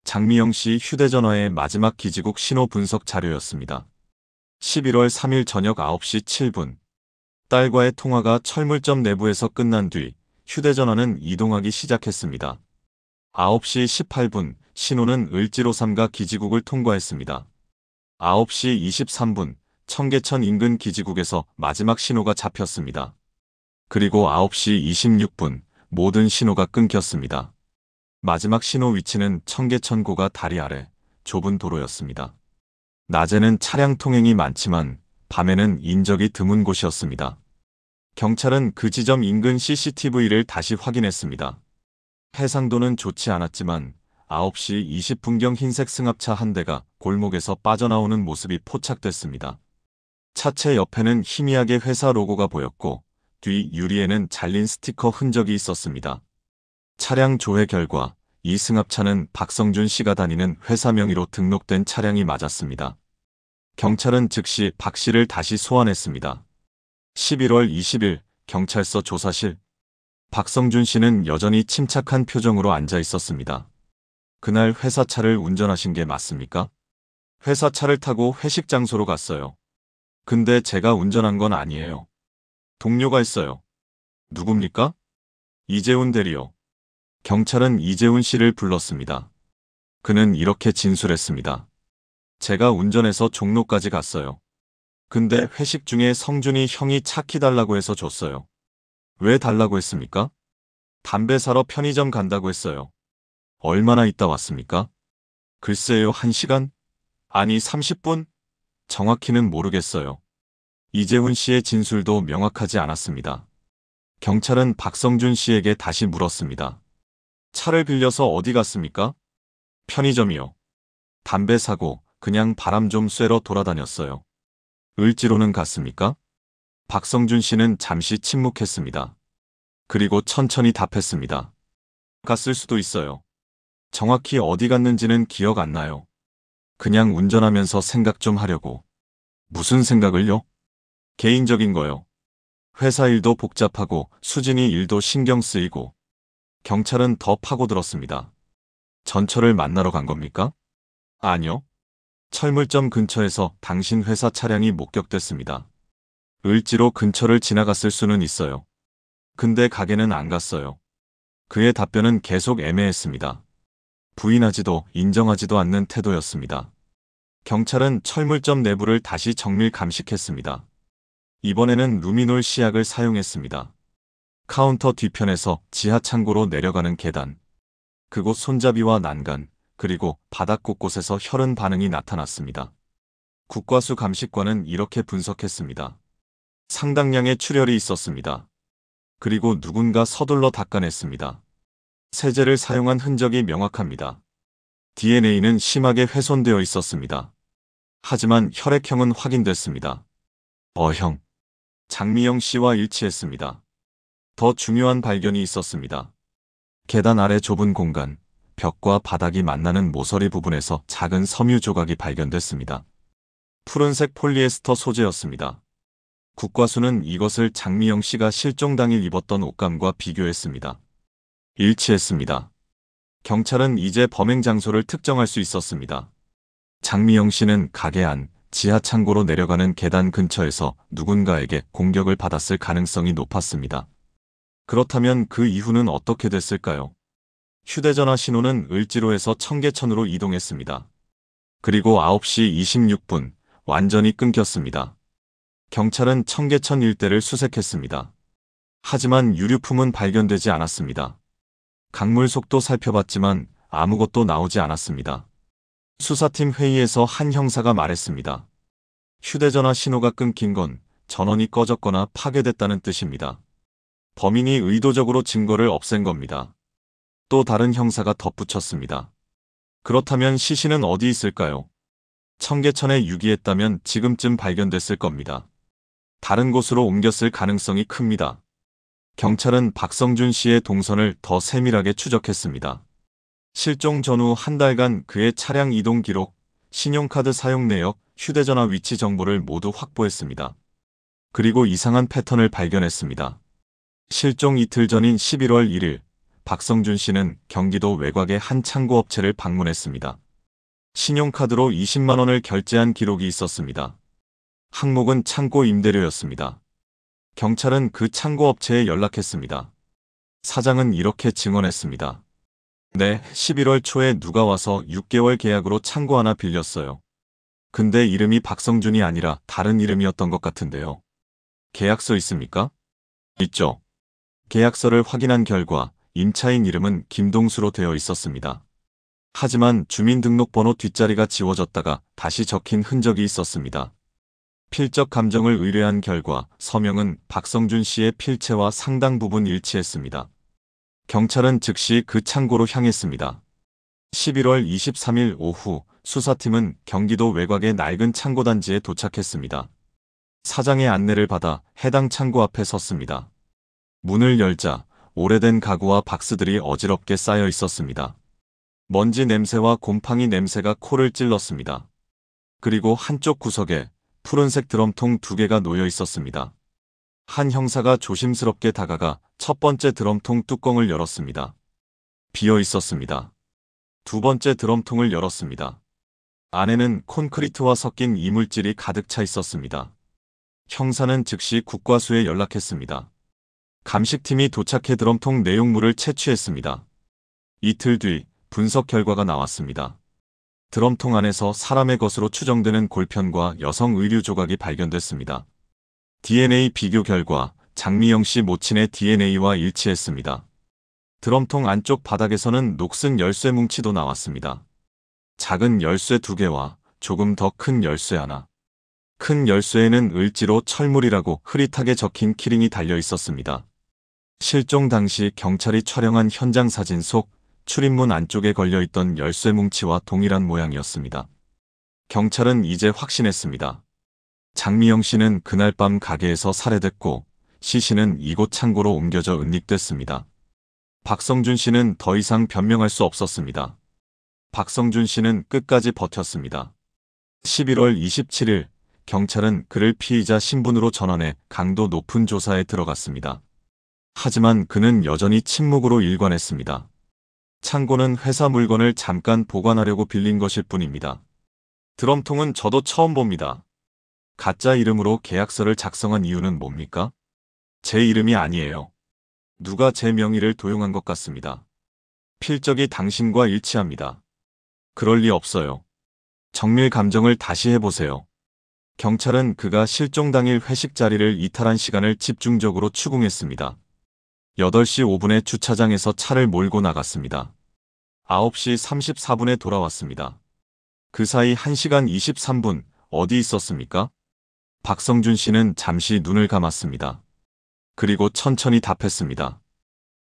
장미영 씨 휴대전화의 마지막 기지국 신호 분석 자료였습니다. 11월 3일 저녁 9시 7분. 딸과의 통화가 철물점 내부에서 끝난 뒤 휴대전화는 이동하기 시작했습니다. 9시 18분, 신호는 을지로 3가 기지국을 통과했습니다. 9시 23분, 청계천 인근 기지국에서 마지막 신호가 잡혔습니다. 그리고 9시 26분, 모든 신호가 끊겼습니다. 마지막 신호 위치는 청계천고가 다리 아래 좁은 도로였습니다. 낮에는 차량 통행이 많지만 밤에는 인적이 드문 곳이었습니다. 경찰은 그 지점 인근 CCTV를 다시 확인했습니다. 해상도는 좋지 않았지만 9시 20분경 흰색 승합차 한 대가 골목에서 빠져나오는 모습이 포착됐습니다. 차체 옆에는 희미하게 회사 로고가 보였고 뒤 유리에는 잘린 스티커 흔적이 있었습니다. 차량 조회 결과 이 승합차는 박성준 씨가 다니는 회사 명의로 등록된 차량이 맞았습니다. 경찰은 즉시 박 씨를 다시 소환했습니다. 11월 20일 경찰서 조사실. 박성준 씨는 여전히 침착한 표정으로 앉아 있었습니다. 그날 회사차를 운전하신 게 맞습니까? 회사차를 타고 회식 장소로 갔어요. 근데 제가 운전한 건 아니에요. 동료가 했어요. 누굽니까? 이재훈 대리요. 경찰은 이재훈 씨를 불렀습니다. 그는 이렇게 진술했습니다. 제가 운전해서 종로까지 갔어요. 근데 회식 중에 성준이 형이 차 키 달라고 해서 줬어요. 왜 달라고 했습니까? 담배 사러 편의점 간다고 했어요. 얼마나 있다 왔습니까? 글쎄요, 1시간? 아니 30분? 정확히는 모르겠어요. 이재훈 씨의 진술도 명확하지 않았습니다. 경찰은 박성준 씨에게 다시 물었습니다. 차를 빌려서 어디 갔습니까? 편의점이요. 담배 사고 그냥 바람 좀 쐬러 돌아다녔어요. 을지로는 갔습니까? 박성준 씨는 잠시 침묵했습니다. 그리고 천천히 답했습니다. 갔을 수도 있어요. 정확히 어디 갔는지는 기억 안 나요. 그냥 운전하면서 생각 좀 하려고. 무슨 생각을요? 개인적인 거요. 회사 일도 복잡하고 수진이 일도 신경 쓰이고. 경찰은 더 파고들었습니다. 전철을 만나러 간 겁니까? 아니요. 철물점 근처에서 당신 회사 차량이 목격됐습니다. 을지로 근처를 지나갔을 수는 있어요. 근데 가게는 안 갔어요. 그의 답변은 계속 애매했습니다. 부인하지도 인정하지도 않는 태도였습니다. 경찰은 철물점 내부를 다시 정밀 감식했습니다. 이번에는 루미놀 시약을 사용했습니다. 카운터 뒤편에서 지하 창고로 내려가는 계단, 그곳 손잡이와 난간, 그리고 바닥 곳곳에서 혈흔 반응이 나타났습니다. 국과수 감식관은 이렇게 분석했습니다. 상당량의 출혈이 있었습니다. 그리고 누군가 서둘러 닦아냈습니다. 세제를 사용한 흔적이 명확합니다. DNA는 심하게 훼손되어 있었습니다. 하지만 혈액형은 확인됐습니다. O형. 장미영 씨와 일치했습니다. 더 중요한 발견이 있었습니다. 계단 아래 좁은 공간, 벽과 바닥이 만나는 모서리 부분에서 작은 섬유 조각이 발견됐습니다. 푸른색 폴리에스터 소재였습니다. 국과수는 이것을 장미영 씨가 실종 당일 입었던 옷감과 비교했습니다. 일치했습니다. 경찰은 이제 범행 장소를 특정할 수 있었습니다. 장미영 씨는 가게 안 지하 창고로 내려가는 계단 근처에서 누군가에게 공격을 받았을 가능성이 높았습니다. 그렇다면 그 이후는 어떻게 됐을까요? 휴대전화 신호는 을지로에서 청계천으로 이동했습니다. 그리고 9시 26분, 완전히 끊겼습니다. 경찰은 청계천 일대를 수색했습니다. 하지만 유류품은 발견되지 않았습니다. 강물 속도 살펴봤지만 아무것도 나오지 않았습니다. 수사팀 회의에서 한 형사가 말했습니다. 휴대전화 신호가 끊긴 건 전원이 꺼졌거나 파괴됐다는 뜻입니다. 범인이 의도적으로 증거를 없앤 겁니다. 또 다른 형사가 덧붙였습니다. 그렇다면 시신은 어디 있을까요? 청계천에 유기했다면 지금쯤 발견됐을 겁니다. 다른 곳으로 옮겼을 가능성이 큽니다. 경찰은 박성준 씨의 동선을 더 세밀하게 추적했습니다. 실종 전후 한 달간 그의 차량 이동 기록, 신용카드 사용 내역, 휴대전화 위치 정보를 모두 확보했습니다. 그리고 이상한 패턴을 발견했습니다. 실종 이틀 전인 11월 1일, 박성준 씨는 경기도 외곽의 한 창고업체를 방문했습니다. 신용카드로 20만 원을 결제한 기록이 있었습니다. 항목은 창고 임대료였습니다. 경찰은 그 창고업체에 연락했습니다. 사장은 이렇게 증언했습니다. 네, 11월 초에 누가 와서 6개월 계약으로 창고 하나 빌렸어요. 근데 이름이 박성준이 아니라 다른 이름이었던 것 같은데요. 계약서 있습니까? 있죠. 계약서를 확인한 결과 임차인 이름은 김동수로 되어 있었습니다. 하지만 주민등록번호 뒷자리가 지워졌다가 다시 적힌 흔적이 있었습니다. 필적 감정을 의뢰한 결과 서명은 박성준 씨의 필체와 상당 부분 일치했습니다. 경찰은 즉시 그 창고로 향했습니다. 11월 23일 오후 수사팀은 경기도 외곽의 낡은 창고단지에 도착했습니다. 사장의 안내를 받아 해당 창고 앞에 섰습니다. 문을 열자 오래된 가구와 박스들이 어지럽게 쌓여 있었습니다. 먼지 냄새와 곰팡이 냄새가 코를 찔렀습니다. 그리고 한쪽 구석에 푸른색 드럼통 2개가 놓여 있었습니다. 한 형사가 조심스럽게 다가가 첫 번째 드럼통 뚜껑을 열었습니다. 비어 있었습니다. 두 번째 드럼통을 열었습니다. 안에는 콘크리트와 섞인 이물질이 가득 차 있었습니다. 형사는 즉시 국과수에 연락했습니다. 감식팀이 도착해 드럼통 내용물을 채취했습니다. 이틀 뒤 분석 결과가 나왔습니다. 드럼통 안에서 사람의 것으로 추정되는 골편과 여성 의류 조각이 발견됐습니다. DNA 비교 결과 장미영 씨 모친의 DNA와 일치했습니다. 드럼통 안쪽 바닥에서는 녹슨 열쇠 뭉치도 나왔습니다. 작은 열쇠 2개와 조금 더 큰 열쇠 하나. 큰 열쇠에는 을지로 철물이라고 흐릿하게 적힌 키링이 달려 있었습니다. 실종 당시 경찰이 촬영한 현장 사진 속 출입문 안쪽에 걸려있던 열쇠 뭉치와 동일한 모양이었습니다. 경찰은 이제 확신했습니다. 장미영 씨는 그날 밤 가게에서 살해됐고 시 씨는 이곳 창고로 옮겨져 은닉됐습니다. 박성준 씨는 더 이상 변명할 수 없었습니다. 박성준 씨는 끝까지 버텼습니다. 11월 27일 경찰은 그를 피의자 신분으로 전환해 강도 높은 조사에 들어갔습니다. 하지만 그는 여전히 침묵으로 일관했습니다. 창고는 회사 물건을 잠깐 보관하려고 빌린 것일 뿐입니다. 드럼통은 저도 처음 봅니다. 가짜 이름으로 계약서를 작성한 이유는 뭡니까? 제 이름이 아니에요. 누가 제 명의를 도용한 것 같습니다. 필적이 당신과 일치합니다. 그럴 리 없어요. 정밀 감정을 다시 해보세요. 경찰은 그가 실종 당일 회식 자리를 이탈한 시간을 집중적으로 추궁했습니다. 8시 5분에 주차장에서 차를 몰고 나갔습니다. 9시 34분에 돌아왔습니다. 그 사이 1시간 23분 어디 있었습니까? 박성준 씨는 잠시 눈을 감았습니다. 그리고 천천히 답했습니다.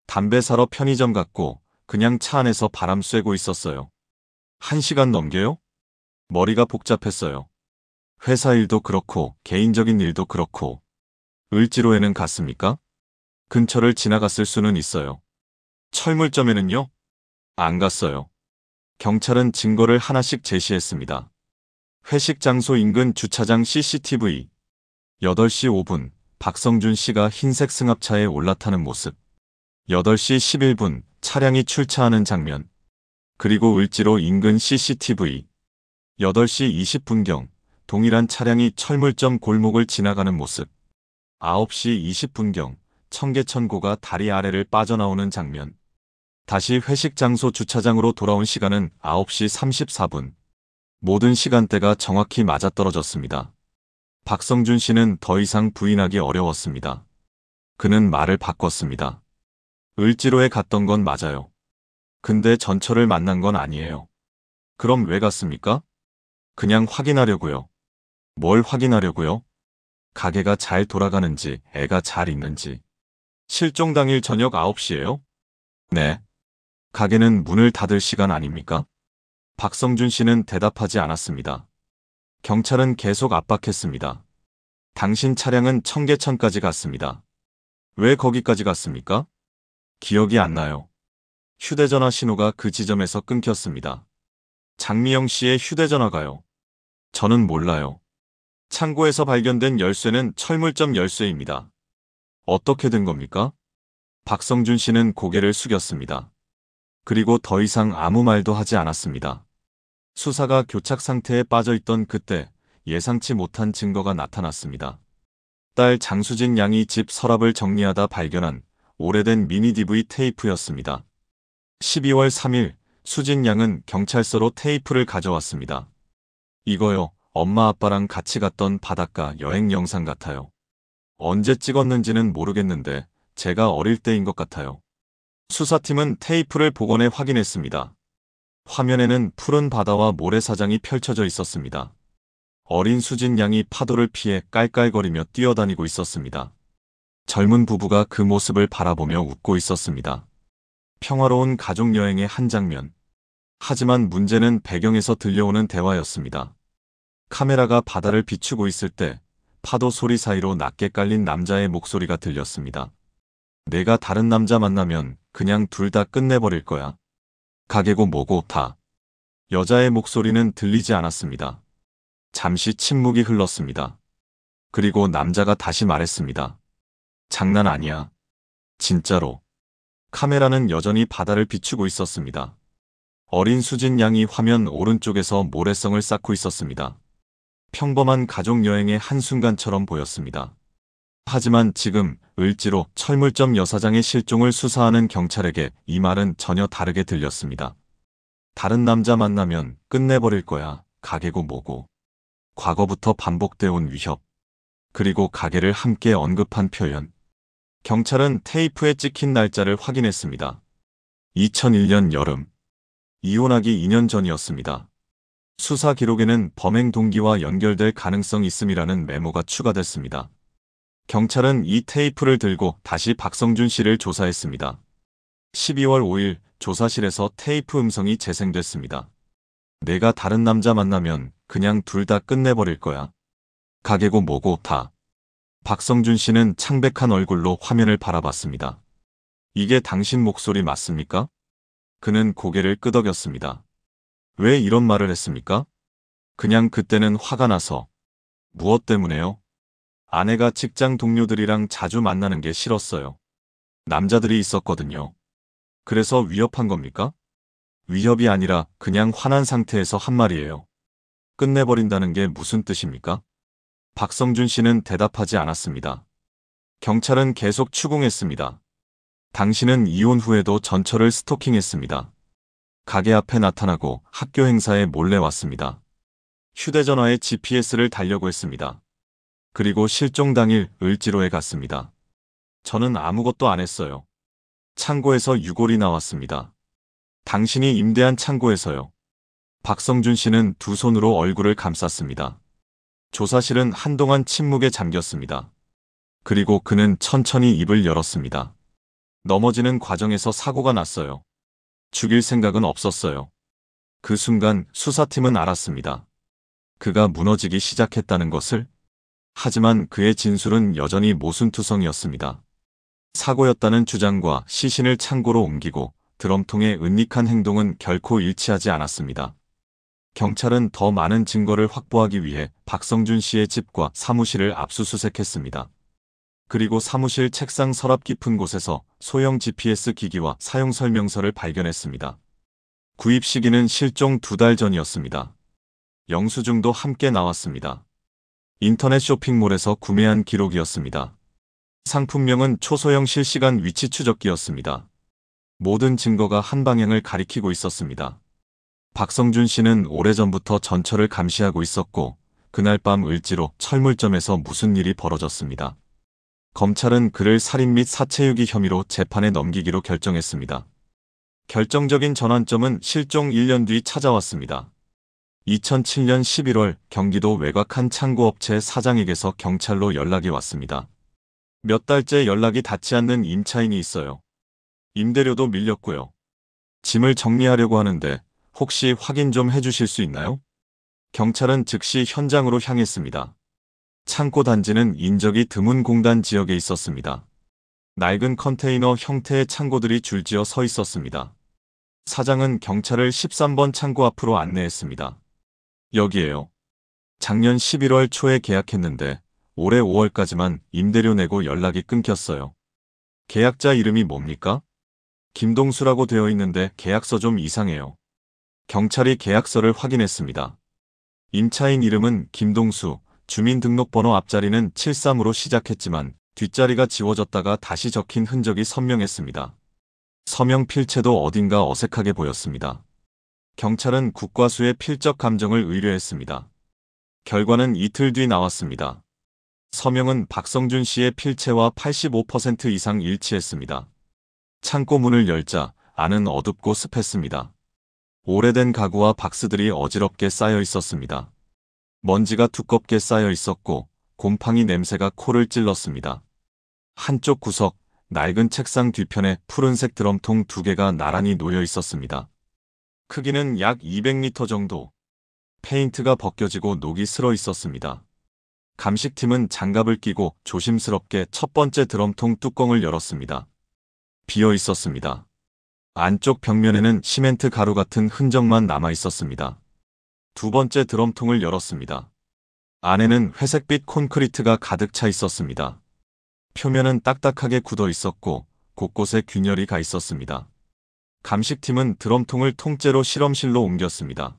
담배 사러 편의점 갔고 그냥 차 안에서 바람 쐬고 있었어요. 1시간 넘게요? 머리가 복잡했어요. 회사 일도 그렇고 개인적인 일도 그렇고. 을지로에는 갔습니까? 근처를 지나갔을 수는 있어요. 철물점에는요? 안 갔어요. 경찰은 증거를 하나씩 제시했습니다. 회식 장소 인근 주차장 CCTV. 8시 5분 박성준 씨가 흰색 승합차에 올라타는 모습. 8시 11분 차량이 출차하는 장면. 그리고 을지로 인근 CCTV. 8시 20분경 동일한 차량이 철물점 골목을 지나가는 모습. 9시 20분경 청계천고가 다리 아래를 빠져나오는 장면. 다시 회식 장소 주차장으로 돌아온 시간은 9시 34분. 모든 시간대가 정확히 맞아떨어졌습니다. 박성준 씨는 더 이상 부인하기 어려웠습니다. 그는 말을 바꿨습니다. 을지로에 갔던 건 맞아요. 근데 전철을 만난 건 아니에요. 그럼 왜 갔습니까? 그냥 확인하려고요. 뭘 확인하려고요? 가게가 잘 돌아가는지, 애가 잘 있는지. 실종 당일 저녁 9시예요? 네. 가게는 문을 닫을 시간 아닙니까? 박성준 씨는 대답하지 않았습니다. 경찰은 계속 압박했습니다. 당신 차량은 청계천까지 갔습니다. 왜 거기까지 갔습니까? 기억이 안 나요. 휴대전화 신호가 그 지점에서 끊겼습니다. 장미영 씨의 휴대전화가요. 저는 몰라요. 창고에서 발견된 열쇠는 철물점 열쇠입니다. 어떻게 된 겁니까? 박성준 씨는 고개를 숙였습니다. 그리고 더 이상 아무 말도 하지 않았습니다. 수사가 교착 상태에 빠져 있던 그때 예상치 못한 증거가 나타났습니다. 딸 장수진 양이 집 서랍을 정리하다 발견한 오래된 미니 DV 테이프였습니다. 12월 3일 수진 양은 경찰서로 테이프를 가져왔습니다. 이거요, 엄마 아빠랑 같이 갔던 바닷가 여행 영상 같아요. 언제 찍었는지는 모르겠는데 제가 어릴 때인 것 같아요. 수사팀은 테이프를 복원해 확인했습니다. 화면에는 푸른 바다와 모래사장이 펼쳐져 있었습니다. 어린 수진 양이 파도를 피해 깔깔거리며 뛰어다니고 있었습니다. 젊은 부부가 그 모습을 바라보며 웃고 있었습니다. 평화로운 가족여행의 한 장면. 하지만 문제는 배경에서 들려오는 대화였습니다. 카메라가 바다를 비추고 있을 때 파도 소리 사이로 낮게 깔린 남자의 목소리가 들렸습니다. 내가 다른 남자 만나면 그냥 둘 다 끝내버릴 거야. 가게고 뭐고 다. 여자의 목소리는 들리지 않았습니다. 잠시 침묵이 흘렀습니다. 그리고 남자가 다시 말했습니다. 장난 아니야. 진짜로. 카메라는 여전히 바다를 비추고 있었습니다. 어린 수진 양이 화면 오른쪽에서 모래성을 쌓고 있었습니다. 평범한 가족여행의 한순간처럼 보였습니다. 하지만 지금 을지로 철물점 여사장의 실종을 수사하는 경찰에게 이 말은 전혀 다르게 들렸습니다. 다른 남자 만나면 끝내버릴 거야. 가게고 뭐고. 과거부터 반복되어 온 위협. 그리고 가게를 함께 언급한 표현. 경찰은 테이프에 찍힌 날짜를 확인했습니다. 2001년 여름. 이혼하기 2년 전이었습니다. 수사 기록에는 범행 동기와 연결될 가능성이 있음이라는 메모가 추가됐습니다. 경찰은 이 테이프를 들고 다시 박성준 씨를 조사했습니다. 12월 5일 조사실에서 테이프 음성이 재생됐습니다. 내가 다른 남자 만나면 그냥 둘 다 끝내버릴 거야. 가게고 뭐고 다. 박성준 씨는 창백한 얼굴로 화면을 바라봤습니다. 이게 당신 목소리 맞습니까? 그는 고개를 끄덕였습니다. 왜 이런 말을 했습니까? 그냥 그때는 화가 나서. 무엇 때문에요? 아내가 직장 동료들이랑 자주 만나는 게 싫었어요. 남자들이 있었거든요. 그래서 위협한 겁니까? 위협이 아니라 그냥 화난 상태에서 한 말이에요. 끝내버린다는 게 무슨 뜻입니까? 박성준 씨는 대답하지 않았습니다. 경찰은 계속 추궁했습니다. 당신은 이혼 후에도 전철을 스토킹했습니다. 가게 앞에 나타나고 학교 행사에 몰래 왔습니다. 휴대전화에 GPS를 달려고 했습니다. 그리고 실종 당일 을지로에 갔습니다. 저는 아무것도 안 했어요. 창고에서 유골이 나왔습니다. 당신이 임대한 창고에서요. 박성준 씨는 두 손으로 얼굴을 감쌌습니다. 조사실은 한동안 침묵에 잠겼습니다. 그리고 그는 천천히 입을 열었습니다. 넘어지는 과정에서 사고가 났어요. 죽일 생각은 없었어요. 그 순간 수사팀은 알았습니다. 그가 무너지기 시작했다는 것을. 하지만 그의 진술은 여전히 모순투성이었습니다. 사고였다는 주장과 시신을 창고로 옮기고 드럼통에 은닉한 행동은 결코 일치하지 않았습니다. 경찰은 더 많은 증거를 확보하기 위해 박성준 씨의 집과 사무실을 압수수색했습니다. 그리고 사무실 책상 서랍 깊은 곳에서 소형 GPS 기기와 사용 설명서를 발견했습니다. 구입 시기는 실종 2달 전이었습니다. 영수증도 함께 나왔습니다. 인터넷 쇼핑몰에서 구매한 기록이었습니다. 상품명은 초소형 실시간 위치 추적기였습니다. 모든 증거가 한 방향을 가리키고 있었습니다. 박성준 씨는 오래전부터 전철을 감시하고 있었고 그날 밤 을지로 철물점에서 무슨 일이 벌어졌습니다. 검찰은 그를 살인 및 사체유기 혐의로 재판에 넘기기로 결정했습니다. 결정적인 전환점은 실종 1년 뒤 찾아왔습니다. 2007년 11월 경기도 외곽 한 창고업체 사장에게서 경찰로 연락이 왔습니다. 몇 달째 연락이 닿지 않는 임차인이 있어요. 임대료도 밀렸고요. 짐을 정리하려고 하는데 혹시 확인 좀 해주실 수 있나요? 경찰은 즉시 현장으로 향했습니다. 창고 단지는 인적이 드문 공단 지역에 있었습니다. 낡은 컨테이너 형태의 창고들이 줄지어 서 있었습니다. 사장은 경찰을 13번 창고 앞으로 안내했습니다. 여기에요. 작년 11월 초에 계약했는데 올해 5월까지만 임대료 내고 연락이 끊겼어요. 계약자 이름이 뭡니까? 김동수라고 되어 있는데 계약서 좀 이상해요. 경찰이 계약서를 확인했습니다. 임차인 이름은 김동수, 주민등록번호 앞자리는 73으로 시작했지만 뒷자리가 지워졌다가 다시 적힌 흔적이 선명했습니다. 서명 필체도 어딘가 어색하게 보였습니다. 경찰은 국과수의 필적 감정을 의뢰했습니다. 결과는 이틀 뒤 나왔습니다. 서명은 박성준 씨의 필체와 85% 이상 일치했습니다. 창고 문을 열자 안은 어둡고 습했습니다. 오래된 가구와 박스들이 어지럽게 쌓여 있었습니다. 먼지가 두껍게 쌓여 있었고 곰팡이 냄새가 코를 찔렀습니다. 한쪽 구석, 낡은 책상 뒤편에 푸른색 드럼통 2개가 나란히 놓여 있었습니다. 크기는 약 200리터 정도. 페인트가 벗겨지고 녹이 슬어 있었습니다. 감식팀은 장갑을 끼고 조심스럽게 첫 번째 드럼통 뚜껑을 열었습니다. 비어 있었습니다. 안쪽 벽면에는 시멘트 가루 같은 흔적만 남아 있었습니다. 두 번째 드럼통을 열었습니다. 안에는 회색빛 콘크리트가 가득 차 있었습니다. 표면은 딱딱하게 굳어 있었고 곳곳에 균열이 가 있었습니다. 감식팀은 드럼통을 통째로 실험실로 옮겼습니다.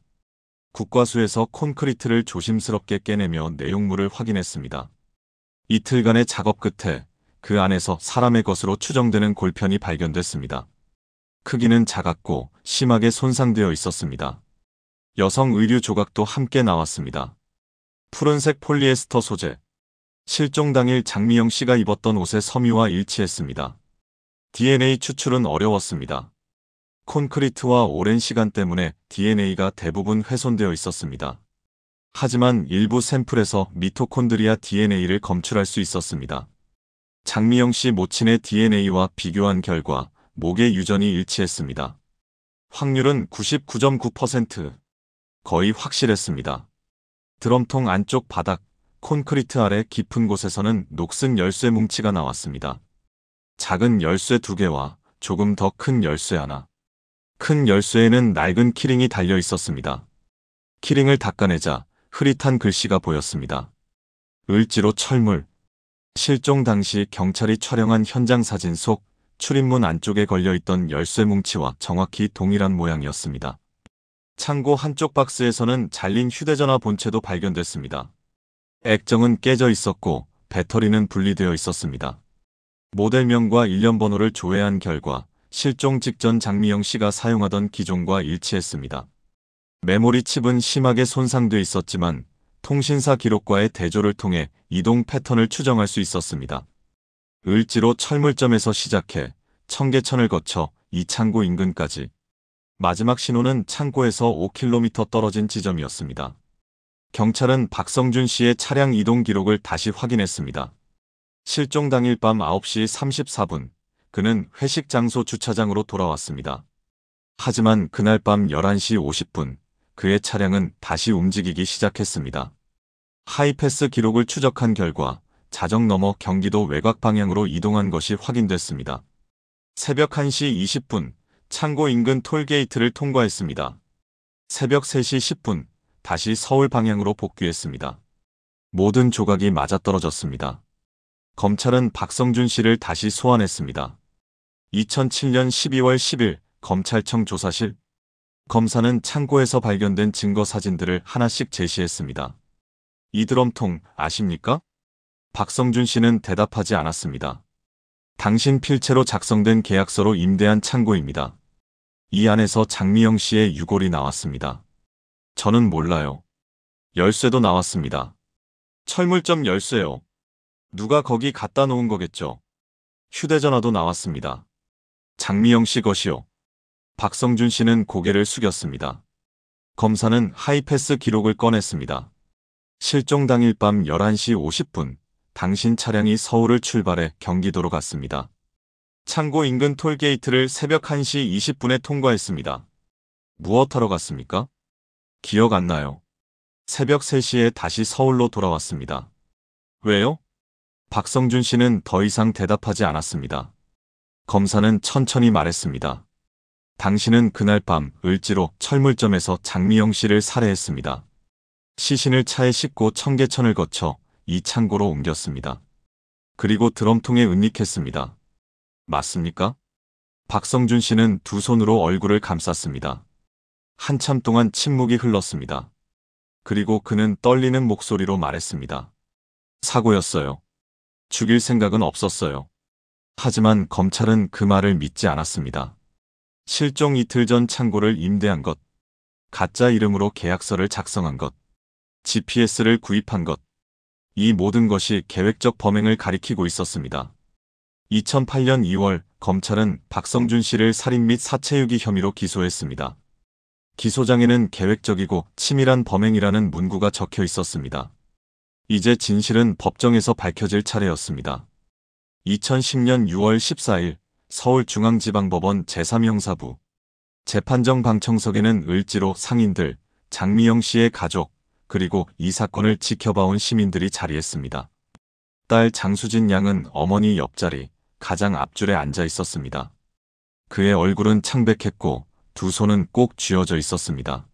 국과수에서 콘크리트를 조심스럽게 깨내며 내용물을 확인했습니다. 이틀간의 작업 끝에 그 안에서 사람의 것으로 추정되는 골편이 발견됐습니다. 크기는 작았고 심하게 손상되어 있었습니다. 여성 의류 조각도 함께 나왔습니다. 푸른색 폴리에스터 소재. 실종 당일 장미영 씨가 입었던 옷의 섬유와 일치했습니다. DNA 추출은 어려웠습니다. 콘크리트와 오랜 시간 때문에 DNA가 대부분 훼손되어 있었습니다. 하지만 일부 샘플에서 미토콘드리아 DNA를 검출할 수 있었습니다. 장미영 씨 모친의 DNA와 비교한 결과 목의 유전이 일치했습니다. 확률은 99.9%. 거의 확실했습니다. 드럼통 안쪽 바닥, 콘크리트 아래 깊은 곳에서는 녹슨 열쇠 뭉치가 나왔습니다. 작은 열쇠 2개와 조금 더 큰 열쇠 하나. 큰 열쇠에는 낡은 키링이 달려 있었습니다. 키링을 닦아내자 흐릿한 글씨가 보였습니다. 을지로 철물. 실종 당시 경찰이 촬영한 현장 사진 속 출입문 안쪽에 걸려있던 열쇠 뭉치와 정확히 동일한 모양이었습니다. 창고 한쪽 박스에서는 잘린 휴대전화 본체도 발견됐습니다. 액정은 깨져 있었고 배터리는 분리되어 있었습니다. 모델명과 일련 번호를 조회한 결과 실종 직전 장미영 씨가 사용하던 기종과 일치했습니다. 메모리 칩은 심하게 손상돼 있었지만 통신사 기록과의 대조를 통해 이동 패턴을 추정할 수 있었습니다. 을지로 철물점에서 시작해 청계천을 거쳐 이 창고 인근까지. 마지막 신호는 창고에서 5km 떨어진 지점이었습니다. 경찰은 박성준 씨의 차량 이동 기록을 다시 확인했습니다. 실종 당일 밤 9시 34분, 그는 회식 장소 주차장으로 돌아왔습니다. 하지만 그날 밤 11시 50분, 그의 차량은 다시 움직이기 시작했습니다. 하이패스 기록을 추적한 결과 자정 넘어 경기도 외곽 방향으로 이동한 것이 확인됐습니다. 새벽 1시 20분, 창고 인근 톨게이트를 통과했습니다. 새벽 3시 10분, 다시 서울 방향으로 복귀했습니다. 모든 조각이 맞아떨어졌습니다. 검찰은 박성준 씨를 다시 소환했습니다. 2007년 12월 10일 검찰청 조사실. 검사는 창고에서 발견된 증거 사진들을 하나씩 제시했습니다. 이 드럼통 아십니까? 박성준 씨는 대답하지 않았습니다. 당신 필체로 작성된 계약서로 임대한 창고입니다. 이 안에서 장미영 씨의 유골이 나왔습니다. 저는 몰라요. 열쇠도 나왔습니다. 철물점 열쇠요. 누가 거기 갖다 놓은 거겠죠. 휴대전화도 나왔습니다. 장미영 씨 것이요. 박성준 씨는 고개를 숙였습니다. 검사는 하이패스 기록을 꺼냈습니다. 실종 당일 밤 11시 50분, 당신 차량이 서울을 출발해 경기도로 갔습니다. 창고 인근 톨게이트를 새벽 1시 20분에 통과했습니다. 무엇하러 갔습니까? 기억 안 나요. 새벽 3시에 다시 서울로 돌아왔습니다. 왜요? 박성준 씨는 더 이상 대답하지 않았습니다. 검사는 천천히 말했습니다. 당신은 그날 밤 을지로 철물점에서 장미영 씨를 살해했습니다. 시신을 차에 싣고 청계천을 거쳐 이 창고로 옮겼습니다. 그리고 드럼통에 은닉했습니다. 맞습니까? 박성준 씨는 두 손으로 얼굴을 감쌌습니다. 한참 동안 침묵이 흘렀습니다. 그리고 그는 떨리는 목소리로 말했습니다. 사고였어요. 죽일 생각은 없었어요. 하지만 검찰은 그 말을 믿지 않았습니다. 실종 이틀 전 창고를 임대한 것, 가짜 이름으로 계약서를 작성한 것, GPS를 구입한 것, 이 모든 것이 계획적 범행을 가리키고 있었습니다. 2008년 2월 검찰은 박성준 씨를 살인 및 사체유기 혐의로 기소했습니다. 기소장에는 계획적이고 치밀한 범행이라는 문구가 적혀 있었습니다. 이제 진실은 법정에서 밝혀질 차례였습니다. 2010년 6월 14일 서울중앙지방법원 제3형사부 재판정 방청석에는 을지로 상인들, 장미영 씨의 가족, 그리고 이 사건을 지켜봐온 시민들이 자리했습니다. 딸 장수진 양은 어머니 옆자리, 가장 앞줄에 앉아 있었습니다. 그의 얼굴은 창백했고 두 손은 꼭 쥐어져 있었습니다.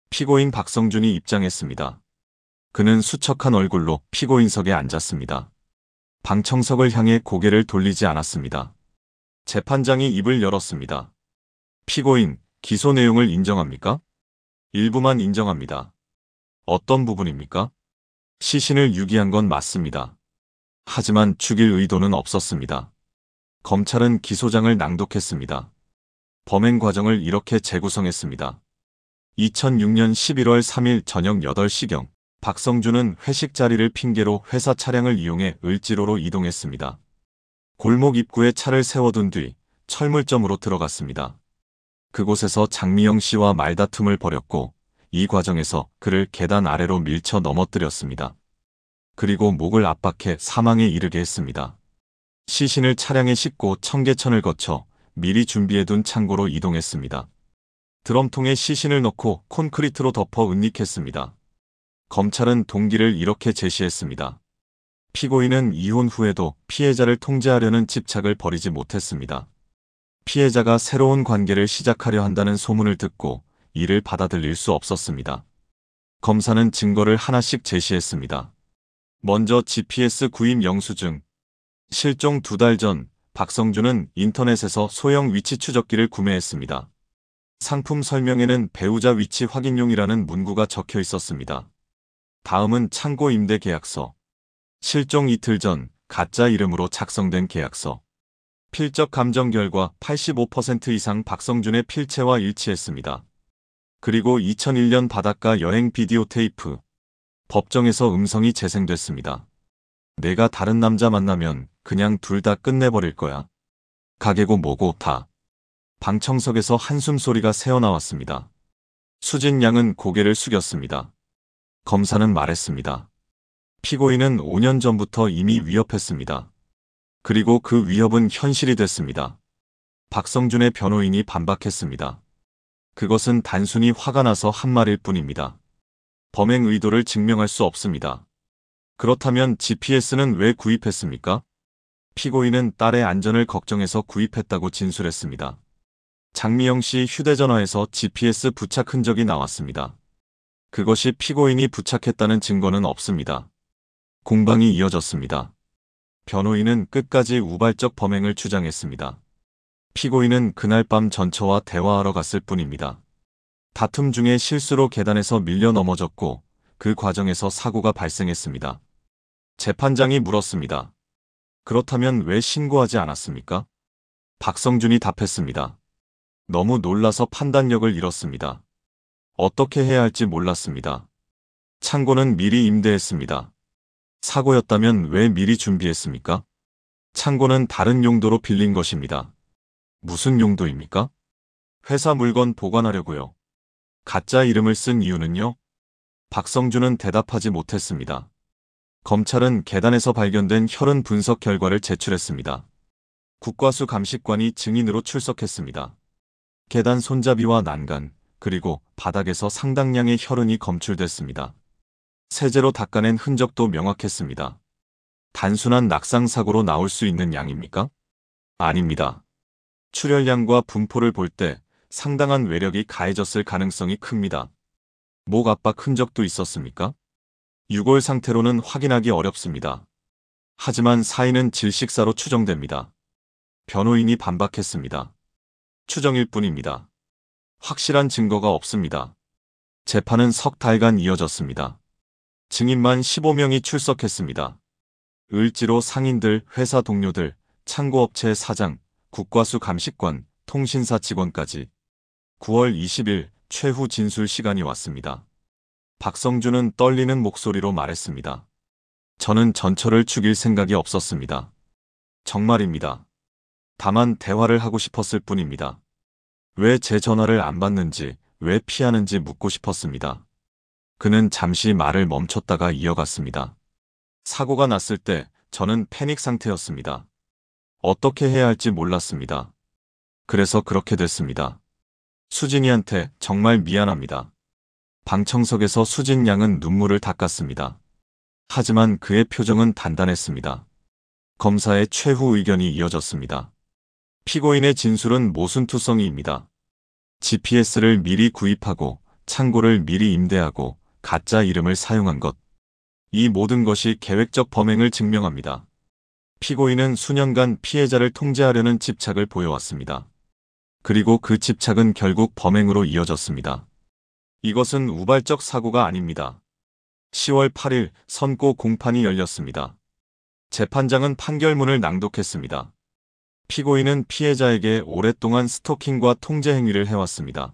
피고인 박성준이 입장했습니다. 그는 수척한 얼굴로 피고인석에 앉았습니다. 방청석을 향해 고개를 돌리지 않았습니다. 재판장이 입을 열었습니다. 피고인, 기소 내용을 인정합니까? 일부만 인정합니다. 어떤 부분입니까? 시신을 유기한 건 맞습니다. 하지만 죽일 의도는 없었습니다. 검찰은 기소장을 낭독했습니다. 범행 과정을 이렇게 재구성했습니다. 2006년 11월 3일 저녁 8시경 박성준은 회식 자리를 핑계로 회사 차량을 이용해 을지로로 이동했습니다. 골목 입구에 차를 세워둔 뒤 철물점으로 들어갔습니다. 그곳에서 장미영 씨와 말다툼을 벌였고 이 과정에서 그를 계단 아래로 밀쳐 넘어뜨렸습니다. 그리고 목을 압박해 사망에 이르게 했습니다. 시신을 차량에 싣고 청계천을 거쳐 미리 준비해둔 창고로 이동했습니다. 드럼통에 시신을 넣고 콘크리트로 덮어 은닉했습니다. 검찰은 동기를 이렇게 제시했습니다. 피고인은 이혼 후에도 피해자를 통제하려는 집착을 버리지 못했습니다. 피해자가 새로운 관계를 시작하려 한다는 소문을 듣고 이를 받아들일 수 없었습니다. 검사는 증거를 하나씩 제시했습니다. 먼저 GPS 구입 영수증. 실종 2달 전 박성준은 인터넷에서 소형 위치 추적기를 구매했습니다. 상품 설명에는 배우자 위치 확인용이라는 문구가 적혀 있었습니다. 다음은 창고 임대 계약서. 실종 이틀 전 가짜 이름으로 작성된 계약서. 필적 감정 결과 85% 이상 박성준의 필체와 일치했습니다. 그리고 2001년 바닷가 여행 비디오 테이프. 법정에서 음성이 재생됐습니다. 내가 다른 남자 만나면 그냥 둘 다 끝내버릴 거야. 가게고 뭐고 다. 방청석에서 한숨 소리가 새어나왔습니다. 수진 양은 고개를 숙였습니다. 검사는 말했습니다. 피고인은 5년 전부터 이미 위협했습니다. 그리고 그 위협은 현실이 됐습니다. 박성준의 변호인이 반박했습니다. 그것은 단순히 화가 나서 한 말일 뿐입니다. 범행 의도를 증명할 수 없습니다. 그렇다면 GPS는 왜 구입했습니까? 피고인은 딸의 안전을 걱정해서 구입했다고 진술했습니다. 장미영 씨 휴대전화에서 GPS 부착 흔적이 나왔습니다. 그것이 피고인이 부착했다는 증거는 없습니다. 공방이 이어졌습니다. 변호인은 끝까지 우발적 범행을 주장했습니다. 피고인은 그날 밤 전처와 대화하러 갔을 뿐입니다. 다툼 중에 실수로 계단에서 밀려 넘어졌고 그 과정에서 사고가 발생했습니다. 재판장이 물었습니다. 그렇다면 왜 신고하지 않았습니까? 박성준이 답했습니다. 너무 놀라서 판단력을 잃었습니다. 어떻게 해야 할지 몰랐습니다. 창고는 미리 임대했습니다. 사고였다면 왜 미리 준비했습니까? 창고는 다른 용도로 빌린 것입니다. 무슨 용도입니까? 회사 물건 보관하려고요. 가짜 이름을 쓴 이유는요? 박성준은 대답하지 못했습니다. 검찰은 계단에서 발견된 혈흔 분석 결과를 제출했습니다. 국과수 감식관이 증인으로 출석했습니다. 계단 손잡이와 난간, 그리고 바닥에서 상당량의 혈흔이 검출됐습니다. 세제로 닦아낸 흔적도 명확했습니다. 단순한 낙상사고로 나올 수 있는 양입니까? 아닙니다. 출혈량과 분포를 볼 때 상당한 외력이 가해졌을 가능성이 큽니다. 목 압박 흔적도 있었습니까? 유골 상태로는 확인하기 어렵습니다. 하지만 사인은 질식사로 추정됩니다. 변호인이 반박했습니다. 추정일 뿐입니다. 확실한 증거가 없습니다. 재판은 석 달간 이어졌습니다. 증인만 15명이 출석했습니다. 을지로 상인들, 회사 동료들, 창고업체 사장, 국과수 감식관, 통신사 직원까지. 9월 20일 최후 진술 시간이 왔습니다. 박성준은 떨리는 목소리로 말했습니다. 저는 전철을 죽일 생각이 없었습니다. 정말입니다. 다만 대화를 하고 싶었을 뿐입니다. 왜 제 전화를 안 받는지, 왜 피하는지 묻고 싶었습니다. 그는 잠시 말을 멈췄다가 이어갔습니다. 사고가 났을 때 저는 패닉 상태였습니다. 어떻게 해야 할지 몰랐습니다. 그래서 그렇게 됐습니다. 수진이한테 정말 미안합니다. 방청석에서 수진 양은 눈물을 닦았습니다. 하지만 그의 표정은 단단했습니다. 검사의 최후 의견이 이어졌습니다. 피고인의 진술은 모순투성이입니다. GPS를 미리 구입하고 창고를 미리 임대하고 가짜 이름을 사용한 것. 이 모든 것이 계획적 범행을 증명합니다. 피고인은 수년간 피해자를 통제하려는 집착을 보여왔습니다. 그리고 그 집착은 결국 범행으로 이어졌습니다. 이것은 우발적 사고가 아닙니다. 10월 8일 선고 공판이 열렸습니다. 재판장은 판결문을 낭독했습니다. 피고인은 피해자에게 오랫동안 스토킹과 통제 행위를 해왔습니다.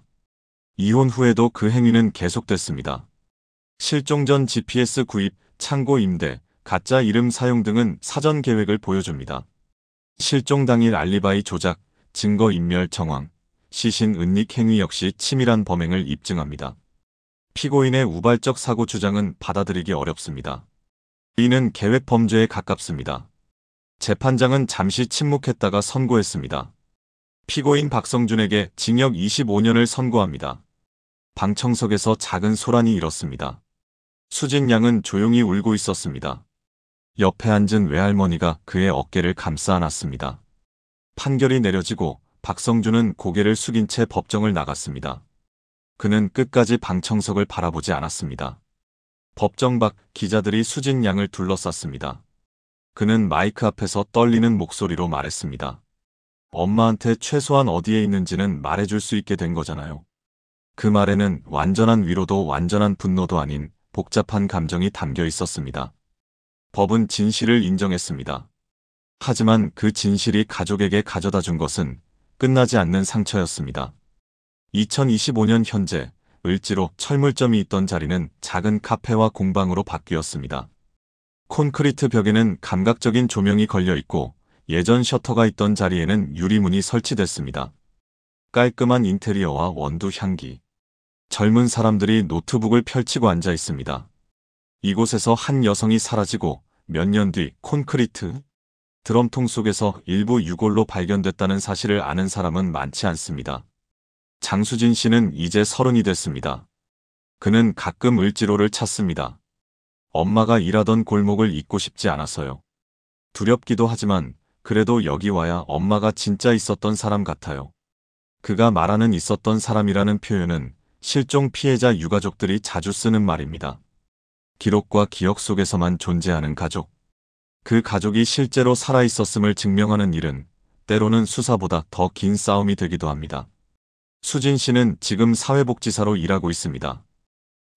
이혼 후에도 그 행위는 계속됐습니다. 실종 전 GPS 구입, 창고 임대, 가짜 이름 사용 등은 사전 계획을 보여줍니다. 실종 당일 알리바이 조작, 증거 인멸 정황, 시신 은닉 행위 역시 치밀한 범행을 입증합니다. 피고인의 우발적 사고 주장은 받아들이기 어렵습니다. 이는 계획 범죄에 가깝습니다. 재판장은 잠시 침묵했다가 선고했습니다. 피고인 박성준에게 징역 25년을 선고합니다. 방청석에서 작은 소란이 일었습니다. 수진 양은 조용히 울고 있었습니다. 옆에 앉은 외할머니가 그의 어깨를 감싸 안았습니다. 판결이 내려지고 박성준은 고개를 숙인 채 법정을 나갔습니다. 그는 끝까지 방청석을 바라보지 않았습니다. 법정 밖 기자들이 수진 양을 둘러쌌습니다. 그는 마이크 앞에서 떨리는 목소리로 말했습니다. 엄마한테 최소한 어디에 있는지는 말해줄 수 있게 된 거잖아요. 그 말에는 완전한 위로도 완전한 분노도 아닌 복잡한 감정이 담겨 있었습니다. 법은 진실을 인정했습니다. 하지만 그 진실이 가족에게 가져다 준 것은 끝나지 않는 상처였습니다. 2025년 현재 을지로 철물점이 있던 자리는 작은 카페와 공방으로 바뀌었습니다. 콘크리트 벽에는 감각적인 조명이 걸려 있고 예전 셔터가 있던 자리에는 유리문이 설치됐습니다. 깔끔한 인테리어와 원두 향기. 젊은 사람들이 노트북을 펼치고 앉아 있습니다. 이곳에서 한 여성이 사라지고 몇 년 뒤 콘크리트 드럼통 속에서 일부 유골로 발견됐다는 사실을 아는 사람은 많지 않습니다. 장수진 씨는 이제 30이 됐습니다. 그는 가끔 을지로를 찾습니다. 엄마가 일하던 골목을 잊고 싶지 않아서요. 두렵기도 하지만 그래도 여기 와야 엄마가 진짜 있었던 사람 같아요. 그가 말하는 있었던 사람이라는 표현은 실종 피해자 유가족들이 자주 쓰는 말입니다. 기록과 기억 속에서만 존재하는 가족. 그 가족이 실제로 살아있었음을 증명하는 일은 때로는 수사보다 더 긴 싸움이 되기도 합니다. 수진 씨는 지금 사회복지사로 일하고 있습니다.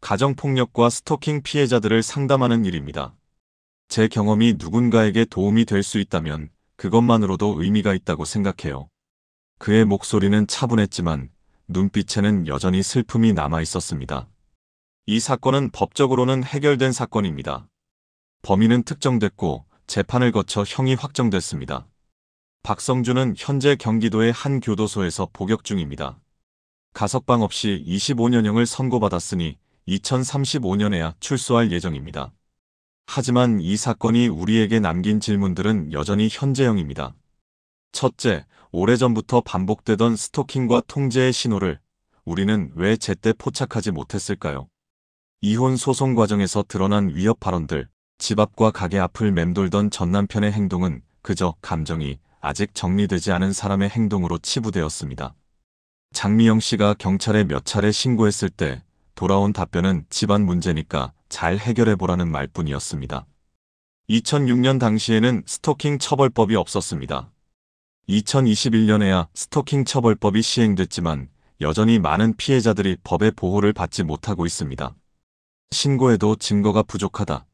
가정폭력과 스토킹 피해자들을 상담하는 일입니다. 제 경험이 누군가에게 도움이 될 수 있다면 그것만으로도 의미가 있다고 생각해요. 그의 목소리는 차분했지만 눈빛에는 여전히 슬픔이 남아 있었습니다. 이 사건은 법적으로는 해결된 사건입니다. 범인은 특정됐고 재판을 거쳐 형이 확정됐습니다. 박성준은 현재 경기도의 한 교도소에서 복역 중입니다. 가석방 없이 25년형을 선고받았으니 2035년에야 출소할 예정입니다. 하지만 이 사건이 우리에게 남긴 질문들은 여전히 현재형입니다. 첫째, 오래전부터 반복되던 스토킹과 통제의 신호를 우리는 왜 제때 포착하지 못했을까요? 이혼 소송 과정에서 드러난 위협 발언들, 집 앞과 가게 앞을 맴돌던 전남편의 행동은 그저 감정이 아직 정리되지 않은 사람의 행동으로 치부되었습니다. 장미영 씨가 경찰에 몇 차례 신고했을 때 돌아온 답변은 집안 문제니까 잘 해결해보라는 말뿐이었습니다. 2006년 당시에는 스토킹 처벌법이 없었습니다. 2021년에야 스토킹 처벌법이 시행됐지만 여전히 많은 피해자들이 법의 보호를 받지 못하고 있습니다. 신고해도 증거가 부족하다.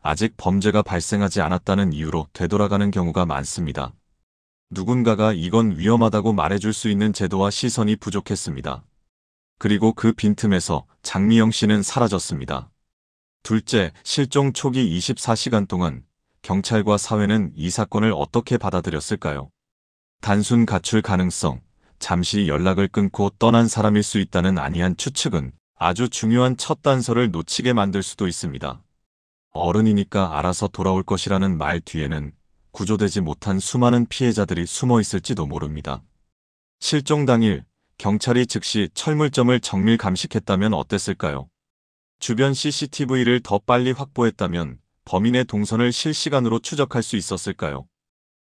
아직 범죄가 발생하지 않았다는 이유로 되돌아가는 경우가 많습니다. 누군가가 이건 위험하다고 말해줄 수 있는 제도와 시선이 부족했습니다. 그리고 그 빈틈에서 장미영 씨는 사라졌습니다. 둘째, 실종 초기 24시간 동안 경찰과 사회는 이 사건을 어떻게 받아들였을까요? 단순 가출 가능성, 잠시 연락을 끊고 떠난 사람일 수 있다는 안이한 추측은 아주 중요한 첫 단서를 놓치게 만들 수도 있습니다. 어른이니까 알아서 돌아올 것이라는 말 뒤에는 구조되지 못한 수많은 피해자들이 숨어 있을지도 모릅니다. 실종 당일 경찰이 즉시 철물점을 정밀 감식했다면 어땠을까요? 주변 CCTV를 더 빨리 확보했다면 범인의 동선을 실시간으로 추적할 수 있었을까요?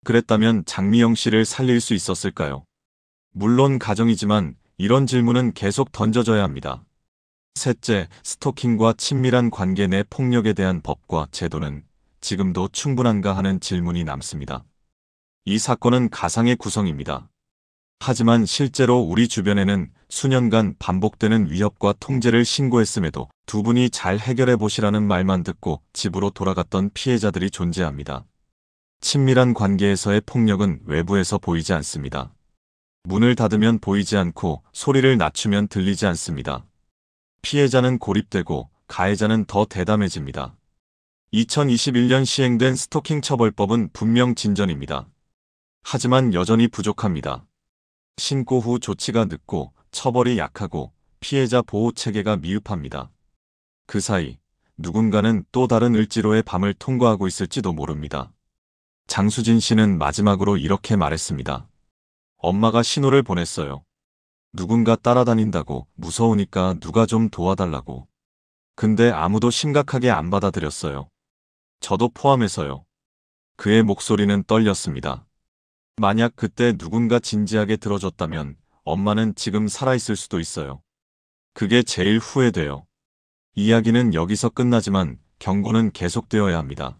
그랬다면 장미영 씨를 살릴 수 있었을까요? 물론 가정이지만 이런 질문은 계속 던져져야 합니다. 셋째, 스토킹과 친밀한 관계 내 폭력에 대한 법과 제도는 지금도 충분한가 하는 질문이 남습니다. 이 사건은 가상의 구성입니다. 하지만 실제로 우리 주변에는 수년간 반복되는 위협과 통제를 신고했음에도 두 분이 잘 해결해 보시라는 말만 듣고 집으로 돌아갔던 피해자들이 존재합니다. 친밀한 관계에서의 폭력은 외부에서 보이지 않습니다. 문을 닫으면 보이지 않고 소리를 낮추면 들리지 않습니다. 피해자는 고립되고 가해자는 더 대담해집니다. 2021년 시행된 스토킹 처벌법은 분명 진전입니다. 하지만 여전히 부족합니다. 신고 후 조치가 늦고 처벌이 약하고 피해자 보호 체계가 미흡합니다. 그 사이 누군가는 또 다른 을지로의 밤을 통과하고 있을지도 모릅니다. 장수진 씨는 마지막으로 이렇게 말했습니다. 엄마가 신호를 보냈어요. 누군가 따라다닌다고, 무서우니까 누가 좀 도와달라고. 근데 아무도 심각하게 안 받아들였어요. 저도 포함해서요. 그의 목소리는 떨렸습니다. 만약 그때 누군가 진지하게 들어줬다면 엄마는 지금 살아있을 수도 있어요. 그게 제일 후회돼요. 이야기는 여기서 끝나지만 경고는 계속되어야 합니다.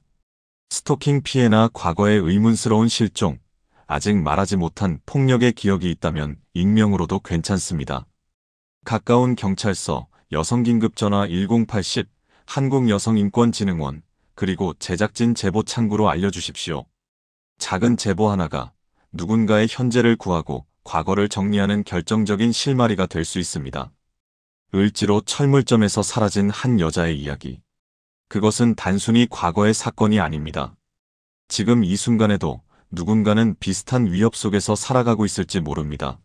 스토킹 피해나 과거의 의문스러운 실종, 아직 말하지 못한 폭력의 기억이 있다면 익명으로도 괜찮습니다. 가까운 경찰서, 여성긴급전화 1080, 한국여성인권진흥원, 그리고 제작진 제보 창구로 알려주십시오. 작은 제보 하나가 누군가의 현재를 구하고 과거를 정리하는 결정적인 실마리가 될 수 있습니다. 을지로 철물점에서 사라진 한 여자의 이야기. 그것은 단순히 과거의 사건이 아닙니다. 지금 이 순간에도 누군가는 비슷한 위협 속에서 살아가고 있을지 모릅니다.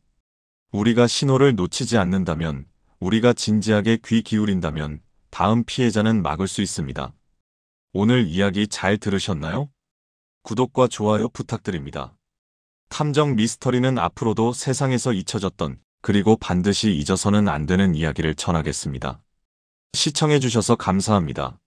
우리가 신호를 놓치지 않는다면, 우리가 진지하게 귀 기울인다면 다음 피해자는 막을 수 있습니다. 오늘 이야기 잘 들으셨나요? 구독과 좋아요 부탁드립니다. 탐정 미스터리는 앞으로도 세상에서 잊혀졌던 그리고 반드시 잊어서는 안 되는 이야기를 전하겠습니다. 시청해주셔서 감사합니다.